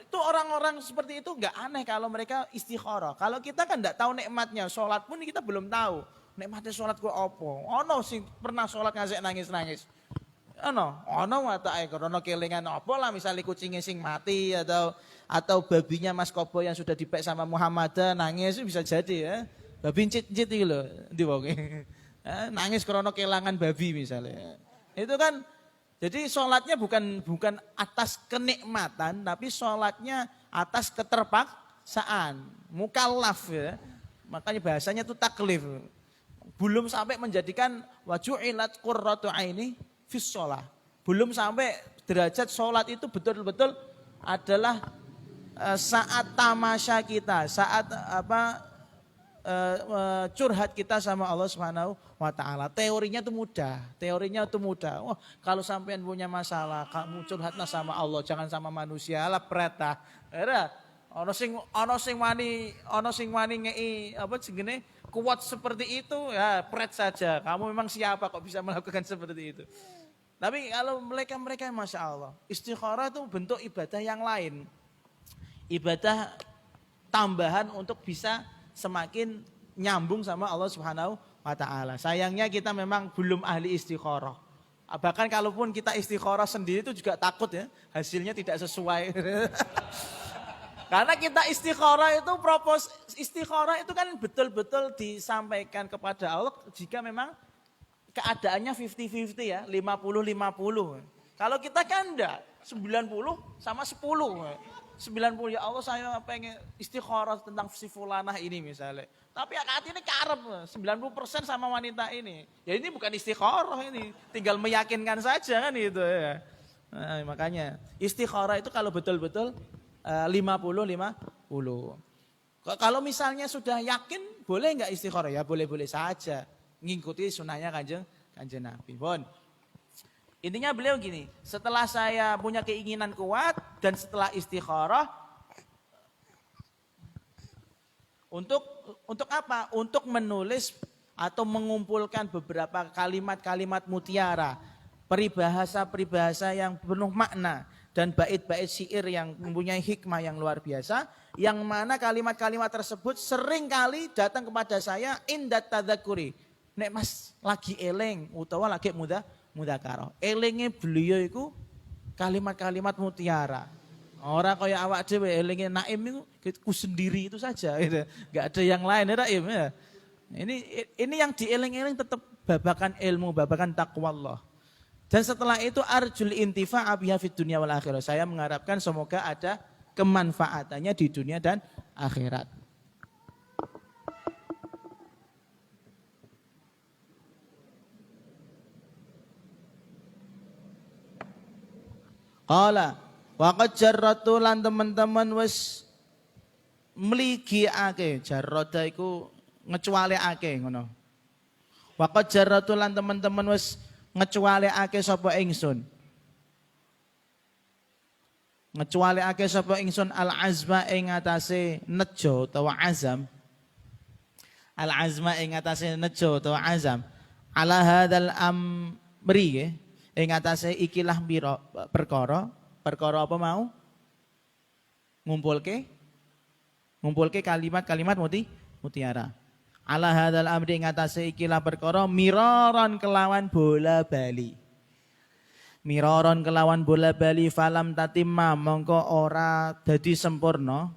Itu orang-orang seperti itu enggak aneh kalau mereka istikharah. Kalau kita kan enggak tahu nikmatnya, sholat pun kita belum tahu. Nikmatnya sholat ku apa? Ono sing pernah sholat ngasih nangis-nangis. Ono watake krana kelingan apa lah, misalnya kucingnya sing mati atau babinya Mas Kobo yang sudah dipek sama Muhammadan nangis, itu bisa jadi ya. Babi cit-cit iki lho, endi wong. Nangis krana kelangan babi misalnya. Itu kan jadi sholatnya bukan atas kenikmatan, tapi sholatnya atas keterpaksaan, mukallaf ya. Makanya bahasanya itu taklif. Belum sampai menjadikan waju'ilat qurratu aini fis sholah. Belum sampai derajat sholat itu betul-betul adalah saat tamasya kita, saat curhat kita sama Allah Subhanahu wa taala. Teorinya itu mudah. Wah, kalau sampean punya masalah, kamu curhatlah sama Allah, jangan sama manusia. Lah preta. Era ono sing wani ngei kuat seperti itu, ya pret saja. Kamu memang siapa kok bisa melakukan seperti itu? Tapi kalau mereka Masya Allah, istikharah itu bentuk ibadah yang lain. Ibadah tambahan untuk bisa semakin nyambung sama Allah Subhanahu wa taala. Sayangnya kita memang belum ahli istikharah. Bahkan kalaupun kita istikharah sendiri itu juga takut ya, hasilnya tidak sesuai. Karena kita istikharah itu kan betul-betul disampaikan kepada Allah jika memang keadaannya 50-50 ya, 50-50. Kalau kita kan enggak, 90 sama 10. 90 ya Allah saya pengen istikharah tentang si fulanah ini misalnya. Tapi hati ini karep 90% sama wanita ini. Ya ini bukan istikharah ini, tinggal meyakinkan saja kan itu ya. Nah, makanya istikharah itu kalau betul-betul 50-50. Kalau misalnya sudah yakin boleh enggak istikharah? Ya boleh-boleh saja. Ngikuti sunnahnya kanjeng Nabi. Bon. Intinya beliau gini, setelah saya punya keinginan kuat dan setelah istikharah untuk apa? Untuk menulis atau mengumpulkan beberapa kalimat-kalimat mutiara, peribahasa-peribahasa yang penuh makna dan bait-bait syair yang mempunyai hikmah yang luar biasa, yang mana kalimat-kalimat tersebut sering kali datang kepada saya indat tadzakuri. Nek Mas lagi eling utawa lagi mudzakarah. Elingnya beliau itu kalimat-kalimat mutiara. Orang kaya awak dhewe elingnya Naim itu ku sendiri itu saja gitu. Enggak ada yang lain ya Naim ya. Ini yang dieling-eling tetap babakan ilmu, babakan takwa Allah. Dan setelah itu arjul intifa'a biha fid dunya wal akhirah. Saya mengharapkan semoga ada kemanfaatannya di dunia dan akhirat. Qala wa qad jarratu lan teman-teman wis mligiake. Jarrada iku ngecualiake ngono. Wa qad jarratu lan teman-teman wis ngecualiake sapa ingsun. Ngecualiake sapa ingsun al azma ing atase nejo utawa azam. Al azma ing atase nejo utawa azam. Ala hadzal amri ing atase ikilah perkara apa mau ngumpulke kalimat-kalimat mutiara. Ala hadzal amri ing atase ikilah perkara miraron kelawan bola-bali. Miraron kelawan bola-bali falam tatimma mongko ora dadi sempurna.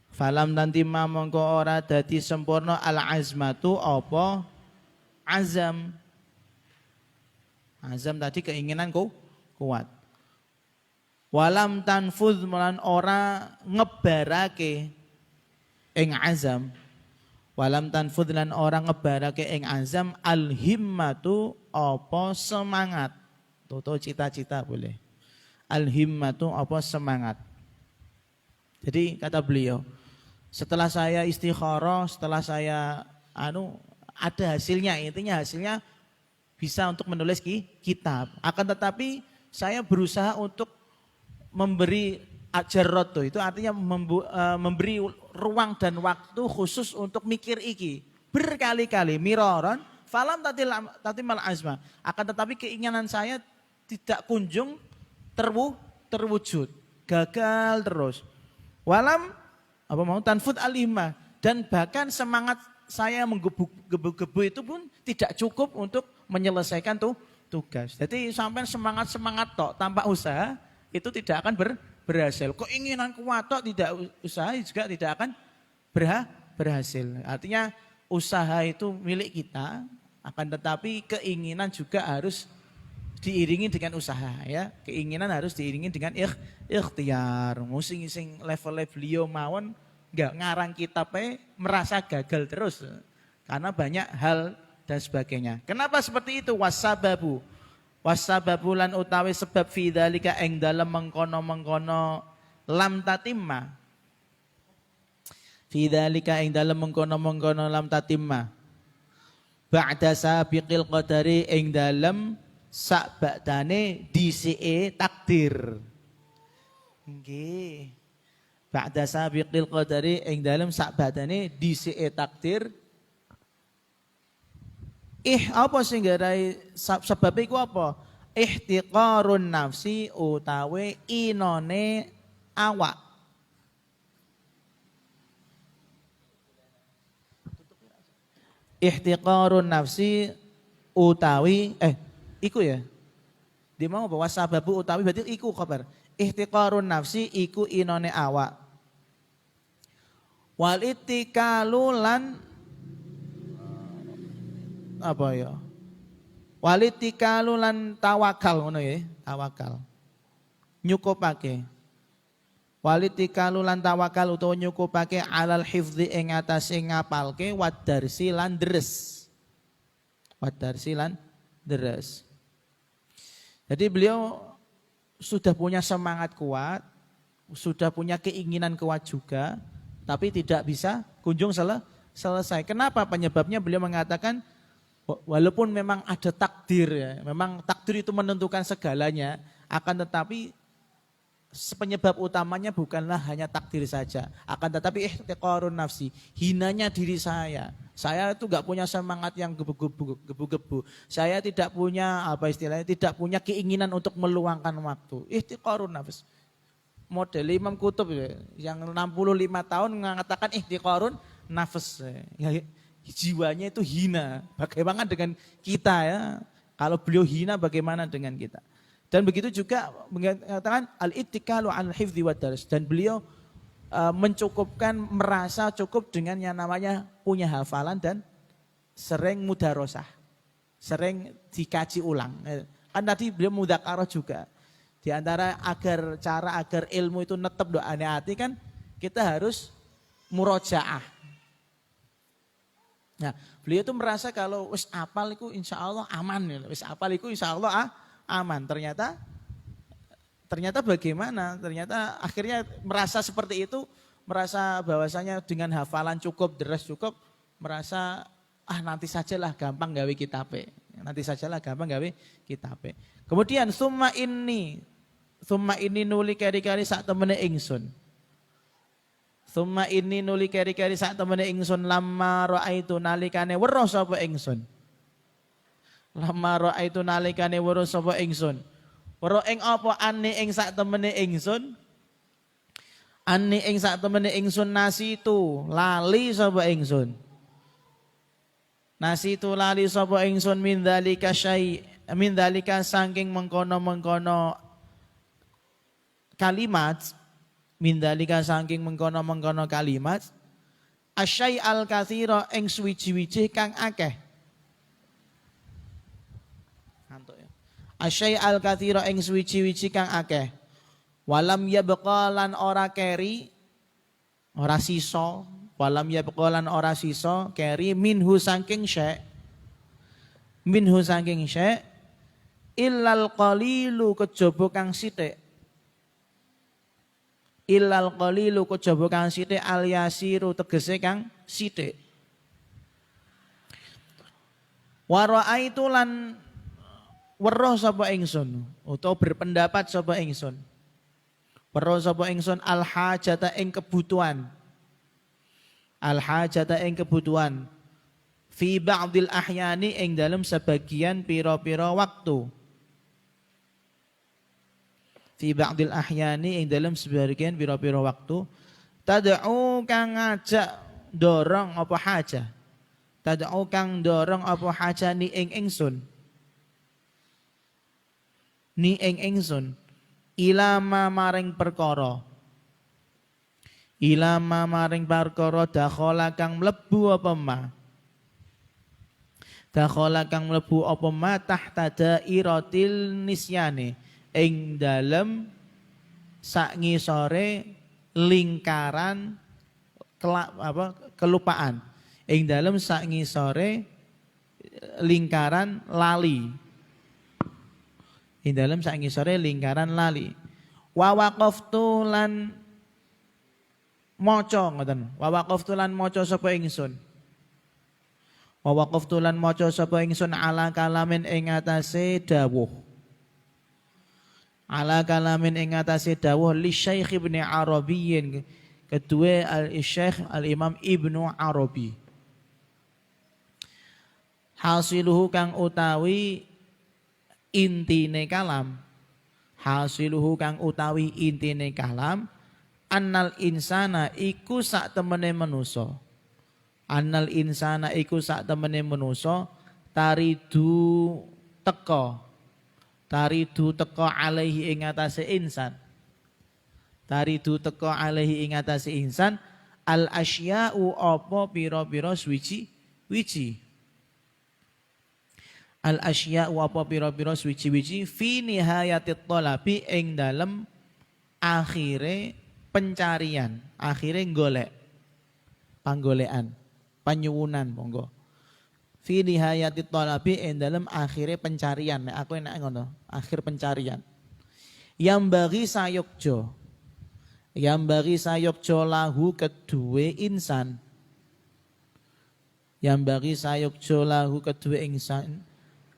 Falam tatimma mongko ora dadi sempurna al azmatu apa azam. Azam tadi keinginanku kuat. Walam tanfudz lan ora ngebarake ing azam. Walam tanfudz lan ora ngebarake ing azam al himmatu apa semangat. Toto cita-cita boleh. Al himmatu apa semangat. Jadi kata beliau, setelah saya istikharah, setelah saya ada hasilnya, intinya hasilnya bisa untuk menulis kitab. Akan tetapi saya berusaha untuk memberi ajarot itu artinya memberi ruang dan waktu khusus untuk mikir iki berkali-kali miraron falam tatimal azma. Akan tetapi keinginan saya tidak kunjung terwujud, gagal terus. Walam apa mau tanfud alimah dan bahkan semangat saya menggebu-gebu itu pun tidak cukup untuk menyelesaikan tugas. Jadi sampai semangat tok tanpa usaha itu tidak akan berhasil. Keinginan kuat tok tidak usaha juga tidak akan berhasil. Artinya usaha itu milik kita, akan tetapi keinginan juga harus diiringi dengan usaha ya. Keinginan harus diiringi dengan ikhtiar. Sing level beliau mawon enggak ngarang kitabnya merasa gagal terus karena banyak hal dan sebagainya. Kenapa seperti itu? Wasababu lan utawi sebab fi dzalika ing dalem mengkono-mengkono lam tatimma. Fi dzalika ing dalem mengkono-mengkono lam tatimma. Ba'da sabiqil qadari ing dalem sakbadane disike takdir. Nggih. Ba'da sabiqil qadari ing dalem sakbadane disike takdir. Apa sing garai sebab iku apa? Ihtiqarun nafsi utawe inone awak. Ihtiqarun nafsi utawi iku ya. Di mau bahwa sababu utawi berarti iku kabar. Ihtiqarun nafsi iku inone awak. Wal ittikalu lan apa ya? Walitikalu lan tawakal ngono ya, tawakal. Nyukupake. Walitikalu lan tawakal utawa nyukupake alal hifdzi ing atase ngapalke wadarsi lan deres. Wadarsi lan deres. Jadi beliau sudah punya semangat kuat, sudah punya keinginan kuat juga, tapi tidak bisa kunjung selesai. Kenapa? Penyebabnya beliau mengatakan walaupun memang ada takdir ya, memang takdir itu menentukan segalanya, akan tetapi penyebab utamanya bukanlah hanya takdir saja, akan tetapi ihtiqarun nafsi, hinanya diri saya. Saya itu enggak punya semangat yang gebu-gebu. Saya tidak punya apa istilahnya, tidak punya keinginan untuk meluangkan waktu. Ihtiqarun nafs. Model Imam Qutb ya, yang 65 tahun mengatakan ihtiqarun nafs. Ya, jiwanya itu hina. Bagaimana dengan kita ya? Kalau beliau hina bagaimana dengan kita? Dan begitu juga mengatakan al-ittikalu al-hifdzi wad dars, dan beliau mencukupkan, merasa cukup dengan yang namanya punya hafalan dan sering mudarosah. Sering dikaji ulang. Kan tadi beliau mudzakarah juga. Di antara agar ilmu itu netep doane hati kan kita harus murojaah. Nah, beliau itu merasa kalau wis apal iku insya Allah aman ya. Wis apal iku insya Allah aman. Ternyata ternyata bagaimana? Ternyata akhirnya merasa seperti itu, merasa bahwasanya dengan hafalan cukup, deres cukup, merasa nanti sajalah gampang gawe kitabe. Nanti sajalah gampang gawe kitabe. Kemudian summa ini nuli keri-keri sak temene ingsun. Summa ini nuli keri-keri sak temene ingsun lamma raaitu nalikane weruh sapa ingsun. Lamma raaitu nalikane weruh sapa ingsun. Weruh ing apa ane ing sak temene ingsun? Ane ing sak temene ingsun nasitu lali sapa ingsun. Nasitu lali sapa ingsun min dzalika saking mengkono-mengkono kalimat min dzalika saking mengkono-mengkono kalimat asyai al katsira ing suwiji-wiji kang akeh. Antuk ya. Asyai al katsira ing suwiji-wiji kang akeh. Walam yabqa lan ora keri ora sisa, walam yabqa lan ora sisa keri minhu saking syai. Minhu saking syai illal qalilu kejaba kang sithik. Illal qalilu kejaba kang sithik al yasiru tegese kang sithik. Wa raaitu lan weruh sapa ingsun utawa berpendapat sapa ingsun. Weruh sapa ingsun al hajata ing kebutuhan. Al hajata ing kebutuhan. Fi ba'dil ahyani ing dalam sebagian pira-pira waktu. Fi ba'dil ahyani ing dalam sebagian pira-pira waktu tad'u kang ngajak dorong apa haja. Tad'u kang dorong apa haja ni ing ingsun. Ni ing ingsun ilama maring perkara. Ilama maring perkara dakhala kang mlebu apa ma. Dakhala kang mlebu apa ma tahta dairatil nisyane ing dalem sak ngisore lingkaran kelupaan. Ing dalem sak ngisore lingkaran lali. Ing dalem sak ngisore lingkaran lali. Wa waqaftu lan maca ngoten. Wa waqaftu lan maca sapa ingsun. Wa waqaftu lan maca sapa ingsun ala kalamin ing atase dawuh. Ala kalamin ing atase dawuh li Syekh Ibnu Arabiyyin kedua al-Syekh al-Imam Ibnu Arabi. Hasiluhu kang utawi intine kalam. Hasiluhu kang utawi intine kalam annal insana iku sak temene manusa. Annal insana iku sak temene manusa taridu teka. Taridu teka alaihi ing atase insan. Taridu teka alaihi ing atase insan al asya'u apa pira-pira wiji. Al asya'u apa pira-pira wiji fi nihayatit thalabi ing dalem akhire pencarian, akhire golek. Panggolekan, panyuwunan monggo. Fi nihayatit thalabi ing dalem akhire pencarian. Nek aku enak ngono, akhir pencarian. Yang bagi sayukjo. Yang bagi sayukjo lahu kedue insan. Yang bagi sayukjo lahu kedue insan.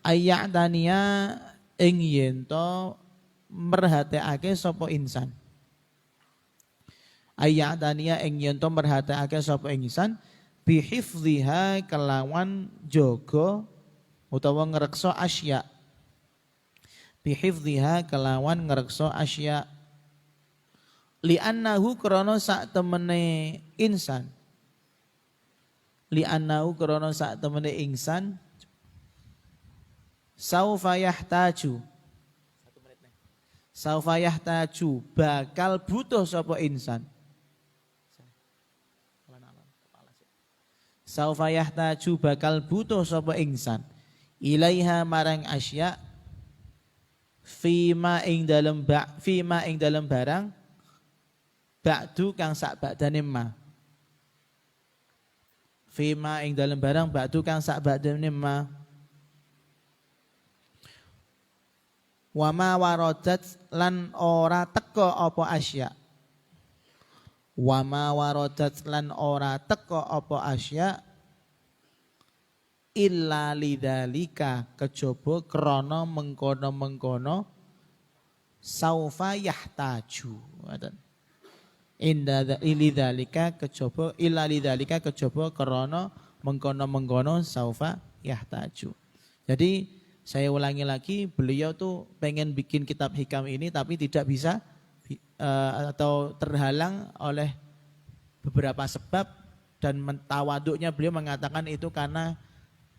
Ayya'taniya ing yento merhatekake sapa insan. Ayya'taniya ing yento merhatekake sapa insan bihifdhiha kelawan jaga utawa ngreksa asya. Bihifdhiha kelawan ngreksa asya. Li'annahu krana sak temene insan. Li'annahu krana sak temene insan saufa yahtaju bakal butuh sapa insan. Saufa yahtaju bakal butuh sapa insan ilaiha marang asya fima ing dalem barang ba'du kang sak ba'dane ma. Fima ing dalem barang ba'du kang sak ba'dane ma. Wa ma waradat lan ora teka apa asya. Wa ma waradat lan ora teka apa asya illa lidzalika kejaba krana mengkono-mengkono saufa yahtaju. Inda lidzalika kejaba illa lidzalika kejaba krana mengkono-mengkono saufa yahtaju. Jadi saya ulangi lagi, beliau tuh pengen bikin kitab hikam ini tapi tidak bisa atau terhalang oleh beberapa sebab, dan tawaduknya beliau mengatakan itu karena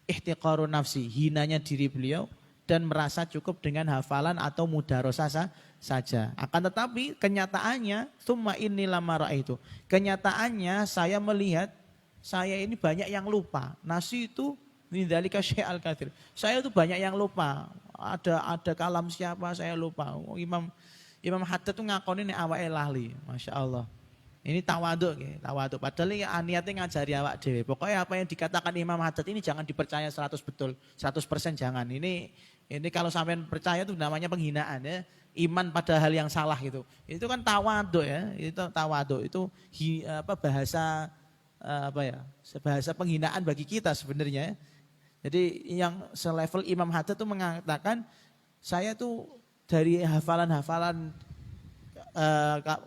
ihtiqarun nafsi, hinanya diri beliau dan merasa cukup dengan hafalan atau mudarosah saja. Akan tetapi kenyataannya summa inni lamara itu. Kenyataannya saya melihat saya ini banyak yang lupa. Nasi itu nidzalika syai'al katsir. Saya itu banyak yang lupa. Ada kalam siapa saya lupa. Imam Haddad itu ngakoni nek awake lali. Masya Allah. Ini tawaduk, padahal ya niatnya ngajari awak dhewe. Pokoknya apa yang dikatakan Imam Haddad ini jangan dipercaya 100% betul, 100% jangan. Ini kalau sampean percaya itu namanya penghinaan ya. Iman pada hal yang salah gitu. Itu kan tawaduk ya. Itu tawaduk itu bahasa bahasa penghinaan bagi kita sebenarnya. Jadi yang selevel Imam Haddad itu mengatakan saya tuh dari hafalan-hafalan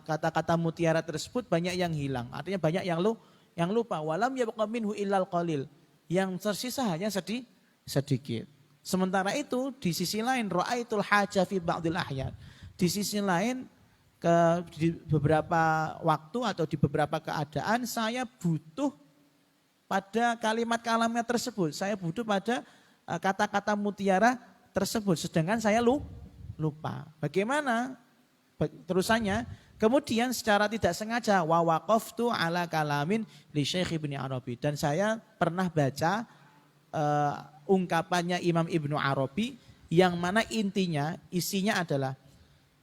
kata-kata mutiara tersebut banyak yang hilang. Artinya banyak yang lupa. Walam yabqa minhu illal qalil. Yang tersisa hanya sedikit. Sementara itu di sisi lain ra'aitul haja fi ba'dil ahyan. Di sisi lain di beberapa waktu atau di beberapa keadaan saya butuh pada kalimat-kalimatnya tersebut. Saya butuh pada kata-kata mutiara tersebut. Sedangkan saya lupa. Bagaimana terusannya? Kemudian secara tidak sengaja wa waqaftu ala kalamin li Syekh Ibnu Arabi, dan saya pernah baca ungkapannya Imam Ibnu Arabi yang mana isinya adalah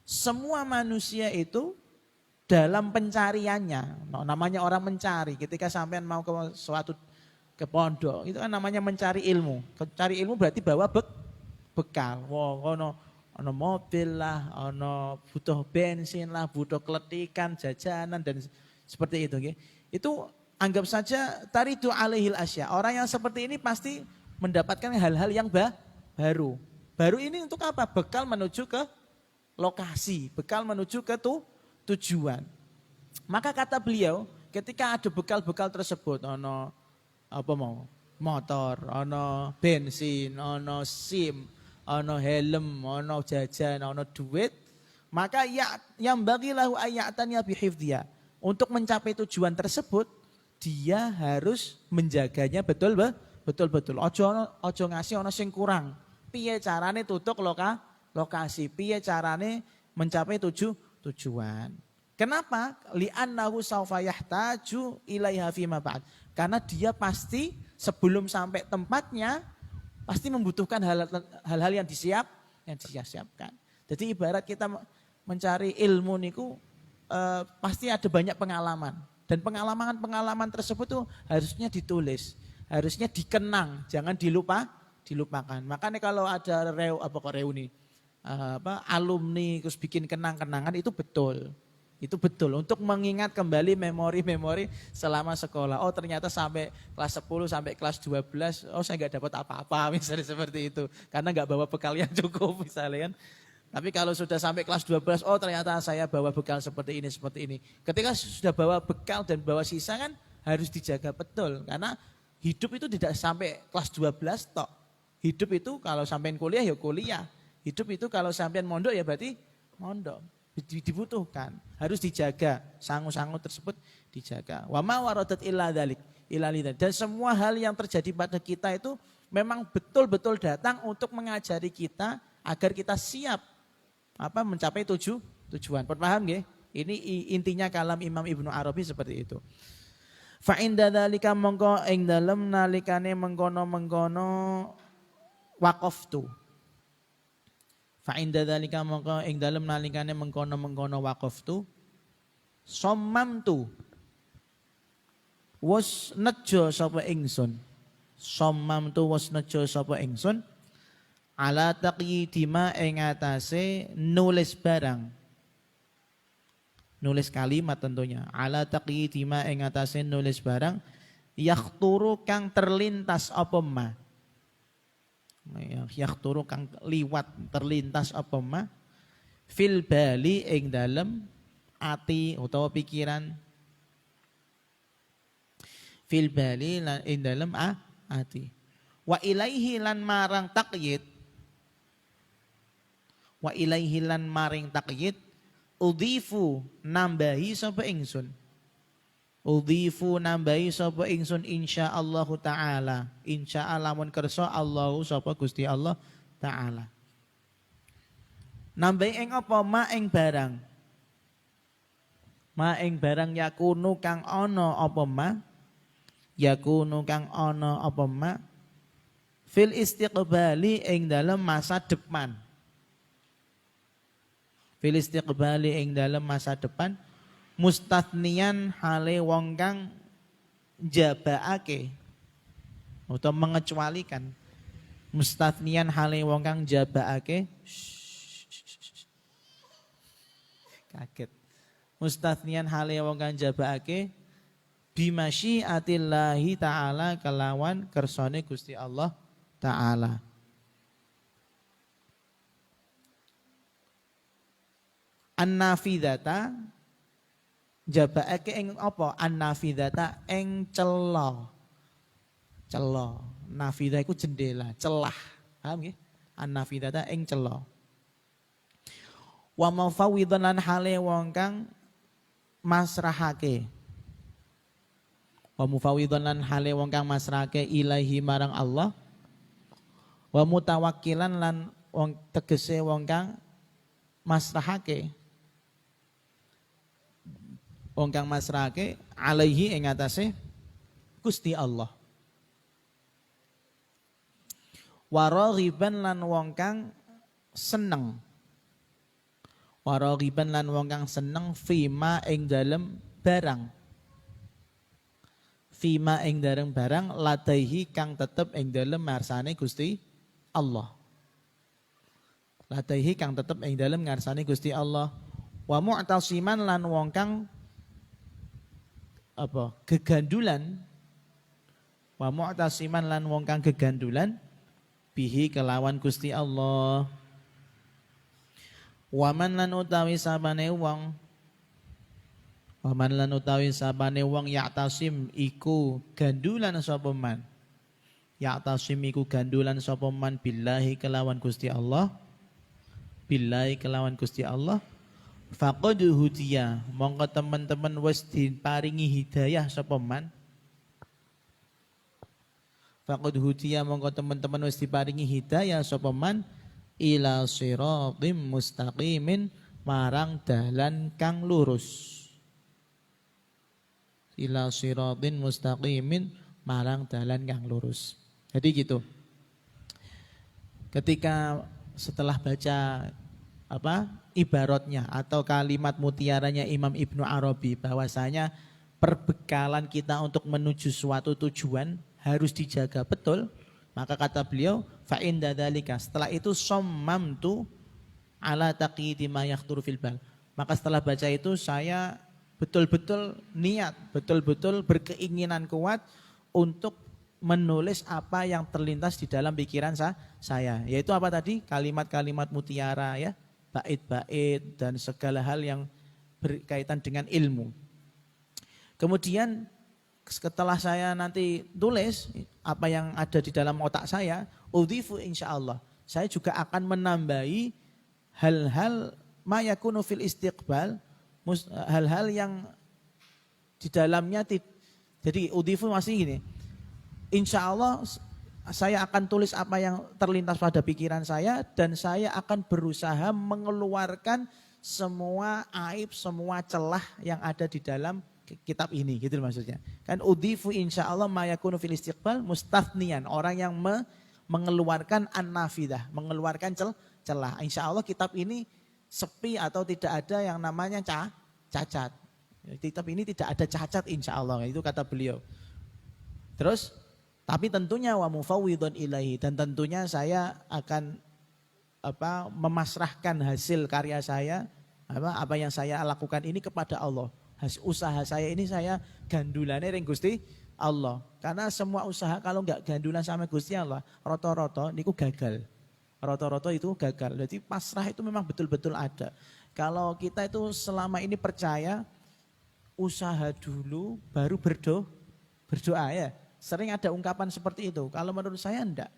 semua manusia itu dalam pencariannya, namanya orang mencari. Ketika sampean mau ke pondok, itu kan namanya mencari ilmu. Cari ilmu berarti bawa bekal. Ono mobil lah, ono butuh bensin lah, butuh keletikan, jajanan dan seperti itu. Itu anggap saja taridu alaihil asya. Orang yang seperti ini pasti mendapatkan hal-hal yang baru. Baru ini untuk apa? Bekal menuju ke lokasi, bekal menuju ke tujuan. Maka kata beliau, ketika ada bekal-bekal tersebut, ono motor, ono bensin, ono SIM, ono helm, ono jajan, ono duit, maka yang bagilahu ayatanya bihifdiyah. Untuk mencapai tujuan tersebut, dia harus menjaganya betul-betul. Ojo ngasih ono sing kurang. Piye carane tutuk lokasi, piye carane mencapai tujuan. Kenapa? Li'annahu sawfa yahtaju ilaiha fima ba'd. Karena dia pasti sebelum sampai tempatnya pasti membutuhkan hal-hal yang disiapkan. Jadi ibarat kita mencari ilmu niku pasti ada banyak pengalaman, dan pengalaman tersebut tuh harusnya ditulis, harusnya dikenang, jangan dilupakan. Makanya kalau ada reuni alumni terus bikin kenang-kenangan itu betul. Itu betul untuk mengingat kembali memori-memori selama sekolah. Oh ternyata sampai kelas 10 sampai kelas 12, oh saya nggak dapat apa-apa misalnya seperti itu. Karena nggak bawa bekal yang cukup misalnya kan. Tapi kalau sudah sampai kelas 12, oh ternyata saya bawa bekal seperti ini. Ketika sudah bawa bekal dan bawa sisa kan harus dijaga betul. Karena hidup itu tidak sampai kelas 12 tok. Hidup itu kalau sampean kuliah ya kuliah. Hidup itu kalau sampean mondok ya berarti mondok. Dibutuhkan, harus dijaga, sangu-sangu tersebut dijaga. Wa ma waradat illa dzalik, dan semua hal yang terjadi pada kita itu memang betul-betul datang untuk mengajari kita agar kita siap mencapai tujuan. Paham nggih? Ini intinya kalam Imam Ibnu Arabi seperti itu. Fa inda dzalika mongko ing dalem nalikane mengkono-mengkono waqaftu. Fa inda dzalika mongko ing dalem nalikane mengkono-mengkono waqaftu sammamtu was nejo sapa ingsun. Sammamtu was nejo sapa ingsun ala taqyidi ma ing atase nulis barang. Nulis kalimat tentunya. Ala taqyidi ma ing atase nulis barang yakhturu kang terlintas apa ma. Yakhturu kang liwat terlintas apa ma fil bali ing dalem ati utawa pikiran. Fil bali lan ing dalem ati. Wa ilaihi lan marang taqyid. Wa ilaihi lan maring taqyid udhifu nambahi sapa ingsun. Udhifu nambahi sapa ingsun insyaallah taala. Insyaallah mun kersa Allah sapa Gusti Allah taala. Nambahi ing apa ma ing barang. Ma ing barang yakunu kang ana apa ma. Yakunu kang ana apa ma fil istiqbali ing dalam masa depan. Fil istiqbali ing dalam masa depan mustathnian hale wong kang jabaake atau mengecualikan. Mustathnian hale wong kang jabaake. Kaget. Mustathnian hale wong kang jabaake bimasyiatillahi ta'ala kelawan kersane Gusti Allah ta'ala. An-nafidata jabaake ing apa? An-nafidata ing cela. Cela. Nafidah iku jendela, celah. Paham nggih? An-nafidata ing cela. Wa mafawidhan lan hale wong kang masrahake. Wa mufawidhan lan hale wong kang masrahake ilahi marang Allah. Wa mutawakkilan lan wong tegese wong kang masrahake. Wong kang masrahake alaihi ing atase Gusti Allah. Wa raghiban lan wong kang seneng. Wa raghiban lan wong kang seneng fima ing dalem barang. Fima ing dalem barang ladaihi kang tetep ing dalem ngarsane Gusti Allah. Ladaihi kang tetep ing dalem ngarsane Gusti Allah. Wa mu'tasiman lan wong kang apa? Gegandulan. Wa mu'tasiman lan wong kang gegandulan bihi kelawan Gusti Allah. Waman lan utawi sabane wong Waman lan utawi sabane wong ya'tasim iku gandulan sapa man. Ya'tasim iku gandulan sapa man billahi kelawan Gusti Allah. Billahi kelawan Gusti Allah. Faqad hudiya mongko teman-teman wis diparingi hidayah sapa man. Faqad hudiya mongko teman-teman wis diparingi hidayah sapa man ila siratim mustaqimin marang dalan kang lurus. Ila siratin mustaqimin marang dalan kang lurus. Jadi gitu. Ketika setelah baca ibaratnya atau kalimat mutiaranya Imam Ibnu Arabi bahwasanya perbekalan kita untuk menuju suatu tujuan harus dijaga betul, maka kata beliau fa inda dzalika setelah itu shammamtu ala taqyidi ma yakhturu fil bal. Maka setelah baca itu saya betul-betul niat, betul-betul berkeinginan kuat untuk menulis apa yang terlintas di dalam pikiran saya. Yaitu apa tadi? Kalimat-kalimat mutiara ya, bait-bait dan segala hal yang berkaitan dengan ilmu. Kemudian setelah saya nanti tulis apa yang ada di dalam otak saya, udhifu insyaallah. Saya juga akan menambahi hal-hal ma yakunu fil istiqbal, hal-hal yang di dalamnya jadi udhifu masih gini. Insyaallah saya akan tulis apa yang terlintas pada pikiran saya dan saya akan berusaha mengeluarkan semua aib, semua celah yang ada di dalam kitab ini, gitu maksudnya. Kan udhifu insyaallah ma yakunu fil istiqbal mustathnian, orang yang mengeluarkan an-nafidah, mengeluarkan celah. Insyaallah kitab ini sepi atau tidak ada yang namanya cacat. Kitab ini tidak ada cacat insyaallah, itu kata beliau. Terus tapi tentunya wa mufawwidun ilaihi, dan tentunya saya akan memasrahkan hasil karya saya, apa yang saya lakukan ini kepada Allah. Usaha saya ini saya gandulane ring Gusti Allah. Karena semua usaha kalau enggak gandulan sama Gusti Allah, roto-roto niku gagal. Roto-roto itu gagal. Jadi pasrah itu memang betul-betul ada. Kalau kita itu selama ini percaya usaha dulu baru berdoa ya. Sering ada ungkapan seperti itu. Kalau menurut saya enggak.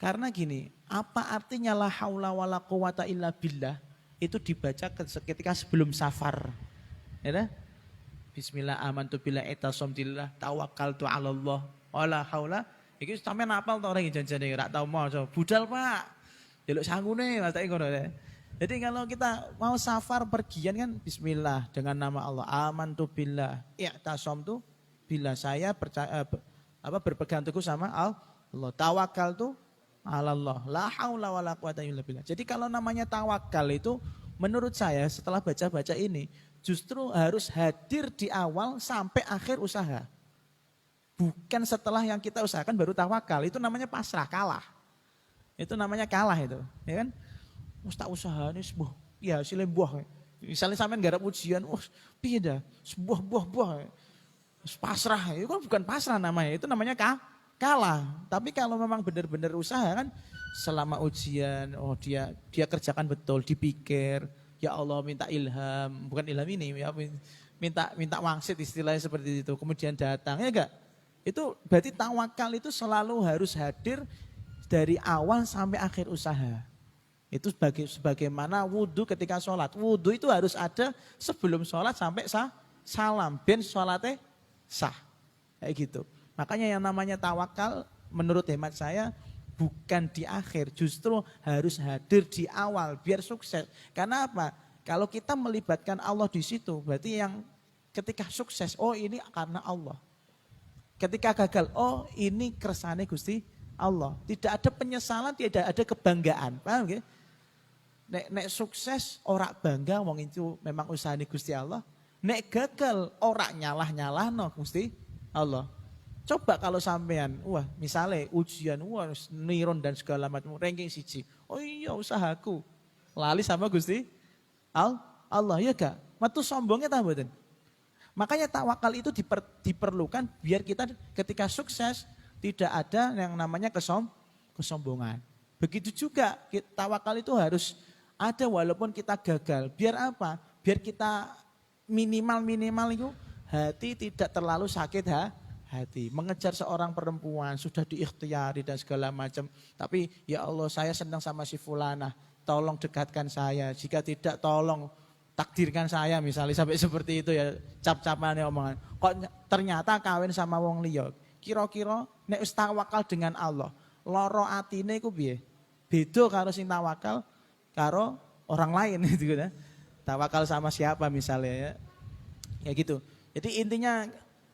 Karena gini, apa artinya la haula wala quwata illa billah? Itu dibaca ketika sebelum safar. Ya. Bismillah amantu billah itasamdillah tawakkaltu 'ala Allah wala haula. Iki sampean apal to orang janjane ora tau maca. Budal, Pak. Delok sangune matake ngono ya. Jadi kalau kita mau safar pergian kan bismillah dengan nama Allah. Amantu billah i'tasamtu billah saya percaya berpegang teguh sama Allah. Tawakkaltu 'ala Allah. La haula wala quwata illa billah. Jadi kalau namanya tawakal itu menurut saya setelah baca-baca ini justru harus hadir di awal sampai akhir usaha. Bukan setelah yang kita usahakan baru tawakal. Itu namanya pasrah, kalah. Itu namanya kalah itu. Ya kan? Tak usaha ini sebuah, ya hasilnya buah. Misalnya sampean garap ujian, piye dah? Sebuah buah. Pasrah, itu kan bukan pasrah namanya. Itu namanya kalah. Tapi kalau memang benar-benar usaha kan selama ujian, dia kerjakan betul, dipikir, ya Allah minta ilham, bukan ilham ini, ya, minta wangsit istilahnya seperti itu. Kemudian datang, ya enggak? Itu berarti tawakal itu selalu harus hadir dari awal sampai akhir usaha. Itu sebagaimana wudhu ketika sholat. Wudhu itu harus ada sebelum sholat sampai salam. Ben sholatnya sah. Kayak gitu. Makanya yang namanya tawakal menurut hemat saya bukan di akhir. Justru harus hadir di awal biar sukses. Karena apa? Kalau kita melibatkan Allah di situ berarti yang ketika sukses, ini karena Allah. Ketika gagal, ini kersane Gusti Allah. Tidak ada penyesalan, tidak ada kebanggaan. Paham nggih? Nek sukses ora bangga wong itu memang usahane Gusti Allah. Nek gagal ora nyalah-nyalahno Gusti Allah. Coba kalau sampean, misalnya ujian, niron dan segala macam, ranking 1. Oh iya usahaku. Lali sama Gusti Allah, ya gak? Metu sombongnya ta mboten? Makanya tawakal itu diperlukan biar kita ketika sukses tidak ada yang namanya kesombongan. Begitu juga tawakal itu harus ada walaupun kita gagal. Biar apa? Biar kita minimal itu hati tidak terlalu sakit hati. Mengejar seorang perempuan sudah diikhtiari dan segala macam. Tapi ya Allah saya senang sama si fulanah. Tolong dekatkan saya. Jika tidak tolong takdirkan saya misalnya sampai seperti itu ya cap-capannya omongan. Kok ternyata kawin sama wong liya. Kira-kira nek wis tawakal dengan Allah, loro atine iku piye? Beda karo sing tawakal karo orang lain gitu kan. Tawakal sama siapa misalnya ya. Ya gitu. Jadi intinya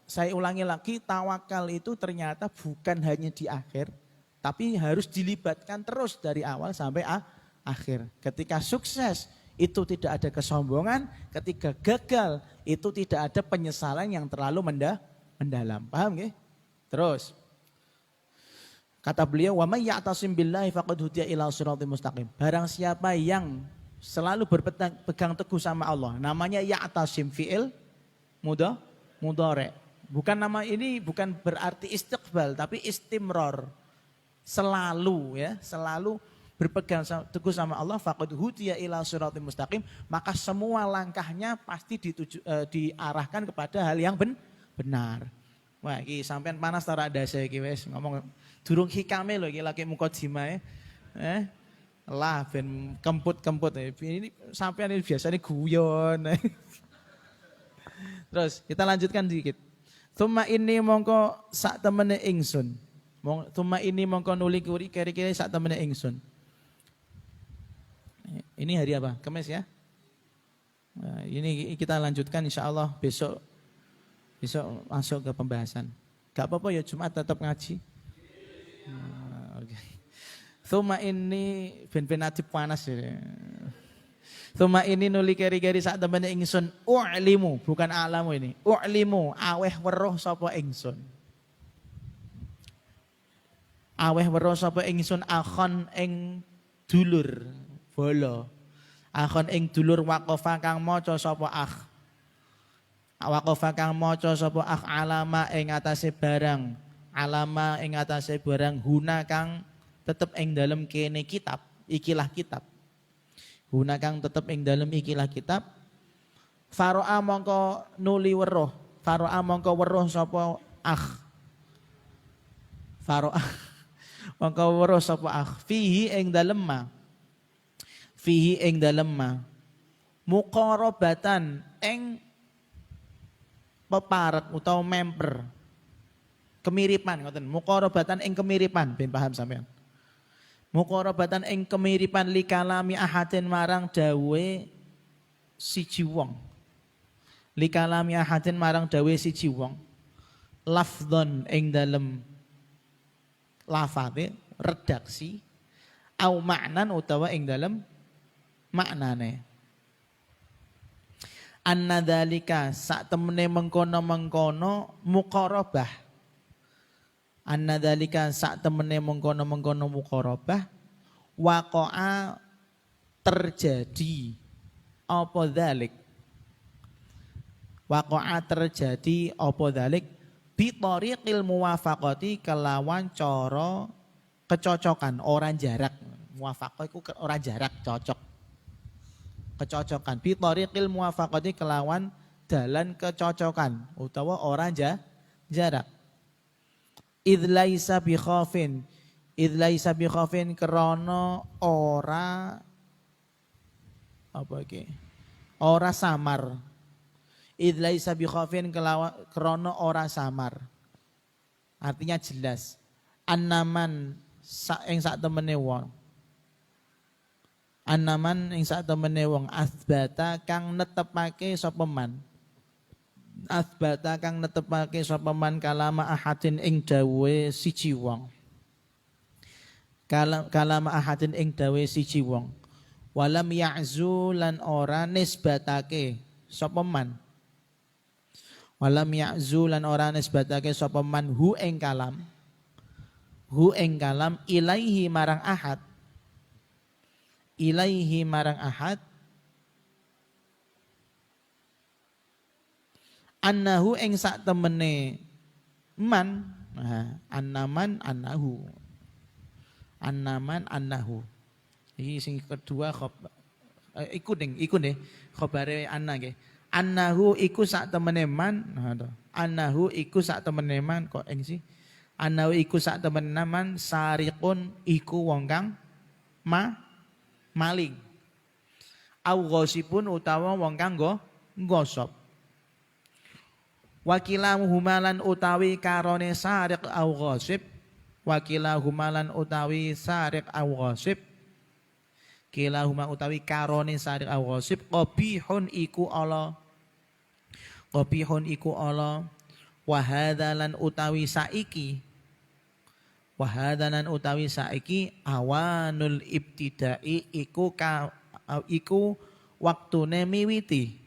saya ulangi lagi tawakal itu ternyata bukan hanya di akhir tapi harus dilibatkan terus dari awal sampai akhir. Ketika sukses itu tidak ada kesombongan, ketika gagal itu tidak ada penyesalan yang terlalu mendalam. Paham nggih? Terus kata beliau, "Wa may ya'tasim billahi faqad hudiya ila shiratal mustaqim." Barang siapa yang selalu berpegang teguh sama Allah, namanya ya'tasim fi'il mudhari'. Bukan nama ini bukan berarti istiqbal tapi istimror. Selalu berpegang teguh sama Allah, faqad hudiya ila shiratal mustaqim, maka semua langkahnya pasti diarahkan kepada hal yang benar. Wah, iki sampean panas ta ora ndase iki wis ngomong durung hikame lho iki lagi mukadimah lah ben kemput-kemput ini sampean ini biasanya guyon. Terus kita lanjutkan dikit. Tsumma ini mongko sak temene ingsun. Tsumma ini mongko nuli kuri kiri-kiri sak temene ingsun. Ini hari apa? Kamis ya? Nah, ini kita lanjutkan insyaallah besok masuk ke pembahasan. Gak apa-apa ya Jumat tetap ngaji. Oke. Tsumma ini ben-ben adip panas ya. Tsumma ini nuli keri-keri sak temene ingsun u'limu, bukan alamu ini. U'limu aweh weruh sapa ingsun. Aweh weruh sapa ingsun akhon ing dulur bolo. Akhon ing dulur waqafa kang maca sapa akh. Waqafa kang maca sapa akh alama ing atase barang. Alama ing atase barang huna kang tetep ing dalem kene kitab. Ikilah kitab. Huna kang tetep ing dalem ikilah kitab. Faro'a mongko nuli weruh. Faro'a mongko weruh sapa akh. Faro'a mongko weruh sapa akh. Fihi ing dalem ma. Fihi ing dalem ma. Muqarabatan ing peparek utawa member. Kemiripan ngoten. Muqarabatan ing kemiripan, ben paham sampean. Muqarabatan ing kemiripan likalami ahadin marang dawe siji wong. Likalami ahadin marang dawe siji wong. Lafdhon ing dalem lafate redaksi au maknan utawa ing dalem maknane. Anna dzalika sak temene mengkono-mengkono muqarabah. Anna dzalika sak temene mengkono-mengkono muqarabah waqa'a terjadi apa dzalik. Waqa'a terjadi apa dzalik bi tariqil muwafaqati kelawan cara kecocokan orang jarak. Muwafaqah iku orang jarak cocok. Kecocokan bi tariqil muwafaqati kelawan dalan kecocokan utawa orang jarak. Idz laisa bi khafin. Idz laisa bi khafin krana ora apa iki? Ora samar. Idz laisa bi khafin krana ora samar. Artinya jelas. Annaman ing sak temene wong. Annaman ing sak temene wong asbata kang netepake sapa man. Asbata kang netepake sapa man kalama ahadin ing dawe siji wong. Kalama ahadin ing dawe siji wong. Walam ya'zu lan ora nisbatake sapa man. Walam ya'zu lan ora nisbatake sapa man hu ing kalam. Hu ing kalam ilaihi marang ahad. Ilaihi marang ahad annahu ing sak temene man annaman annahu annaman annahu iki sing kedua iku nih khabare anna nggih annahu iku sak temene man annahu iku sak temene man kok ing sih annahu iku sak temene man sariqun iku wong kang maling au ghosipun utawa wong kang nggosop wakilahu humalan utawi karone sariq au ghosip wakilahu humalan utawi sariq au ghosip kilahuma utawi karone sariq au ghosip qabihun iku ala wa hadzalan utawi saiki wahadanan utawi saiki awanul ibtidai iku waktune miwiti.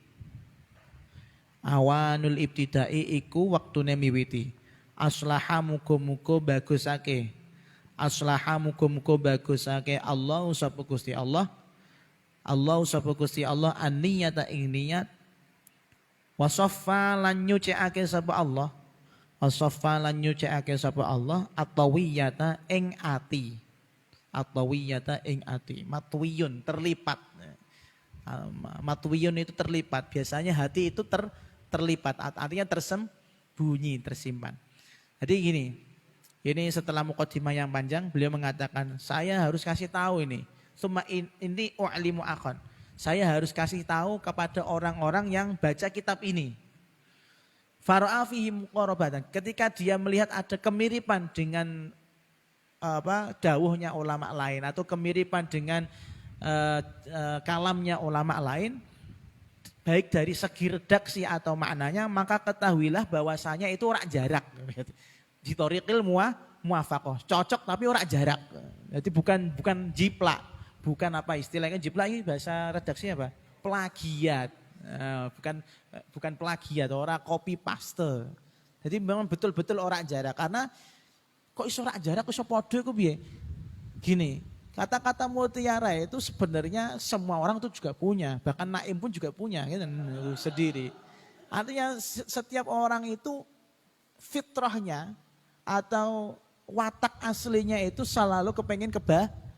Awanul ibtidai iku waktune miwiti. Aslaha muga-muga bagusake. Aslaha muga-muga bagusake Allah sapa Gusti Allah. Allah sapa Gusti Allah an-niyata ing niat. Wasaffa lan nyucikake sapa Allah. Wasaffa lan nyucikake sapa Allah at-tawiyata ing ati. At-tawiyata ing ati. Matwiyun terlipat. Matwiyun itu terlipat. Biasanya hati itu terlipat. Artinya tersembunyi, tersimpan. Jadi gini. Ini setelah muqaddimah yang panjang beliau mengatakan saya harus kasih tahu ini. Summa ini u'limu akhon. Saya harus kasih tahu kepada orang-orang yang baca kitab ini. Fara'a fihi muqarabatan. Ketika dia melihat ada kemiripan dengan dawuhnya ulama lain atau kemiripan dengan kalamnya ulama lain, baik dari segi redaksi atau maknanya, maka ketahuilah bahwasanya itu ora jarak. Di thoriqil muwafaqah. Cocok tapi ora jarak. Jadi bukan jiplak, bukan apa istilahnya jiplak ini bahasa redaksi apa? Plagiat. Bukan plagiat, ora copy paste. Jadi memang betul-betul ora jarak karena kok iso ora jarak iso padha iku piye? Gini, Kata-kata mutiara itu sebenarnya semua orang tuh juga punya, bahkan Naim pun juga punya gitu, sendiri. Artinya setiap orang itu fitrahnya atau watak aslinya itu selalu kepengen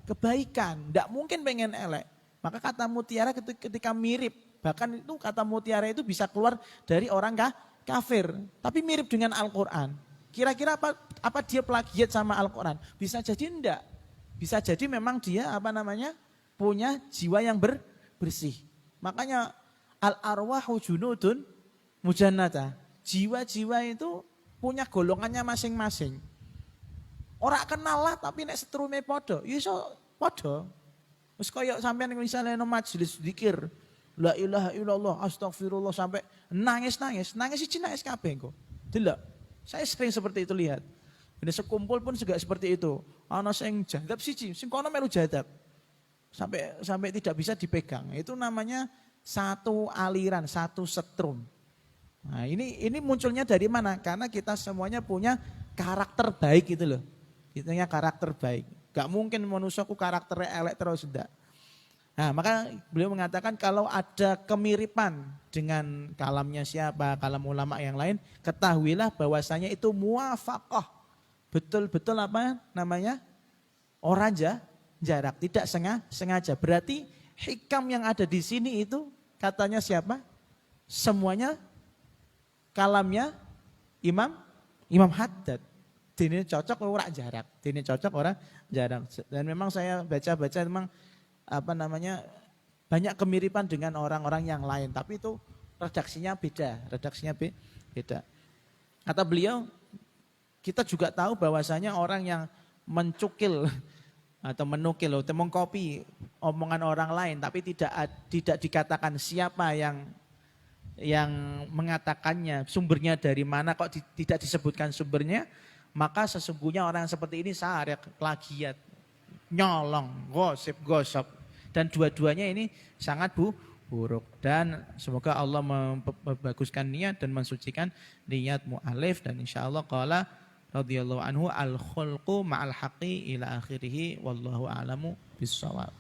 kebaikan, tidak mungkin pengen elek. Maka kata mutiara ketika mirip, bahkan itu kata mutiara itu bisa keluar dari orang kafir, tapi mirip dengan Al-Quran. Kira-kira apa dia plagiat sama Al-Quran? Bisa jadi enggak. Bisa jadi memang dia punya jiwa yang bersih. Makanya al-arwahu junudun mujannata. Jiwa-jiwa itu punya golongannya masing-masing. Ora kenal lah tapi nek setrume podo, ya iso podo. Wis koyo sampean misalnya nang majelis zikir, la ilaha illallah, astagfirullah sampai nangis siji nangis kabeh engko. Delok. Saya sering seperti itu lihat. Ini sekumpul pun juga seperti itu. Ana sing jadab siji, sing kono melu jadab. Sampai tidak bisa dipegang. Itu namanya satu aliran, satu setrum. Nah, ini munculnya dari mana? Karena kita semuanya punya karakter baik gitu loh. Kitanya karakter baik. Gak mungkin manusiaku karakternya elek terus enggak. Nah, maka beliau mengatakan kalau ada kemiripan dengan kalamnya siapa, kalam ulama yang lain, ketahuilah bahwasanya itu muwafaqah. Betul-betul apa namanya? Orang jarak, tidak sengaja. Berarti hikam yang ada di sini itu katanya siapa? Semuanya kalamnya Imam Haddad. Ini cocok orang jarak. Ini cocok orang jarak. Dan memang saya baca-baca memang banyak kemiripan dengan orang-orang yang lain. Tapi itu redaksinya beda. Kata beliau, kita juga tahu bahwasanya orang yang mencukil atau menukil atau mengcopy omongan orang lain tapi tidak dikatakan siapa yang mengatakannya, sumbernya dari mana kok tidak disebutkan sumbernya, maka sesungguhnya orang seperti ini syarik, plagiat, nyolong, gosip. Dan dua-duanya ini sangat buruk. Dan semoga Allah membaguskan niat dan mensucikan niat mu'alif. Dan insya Allah qala radhiyallahu anhu al-khulqu ma'al haqqi ila akhirih wallahu a'lamu bis-shawab.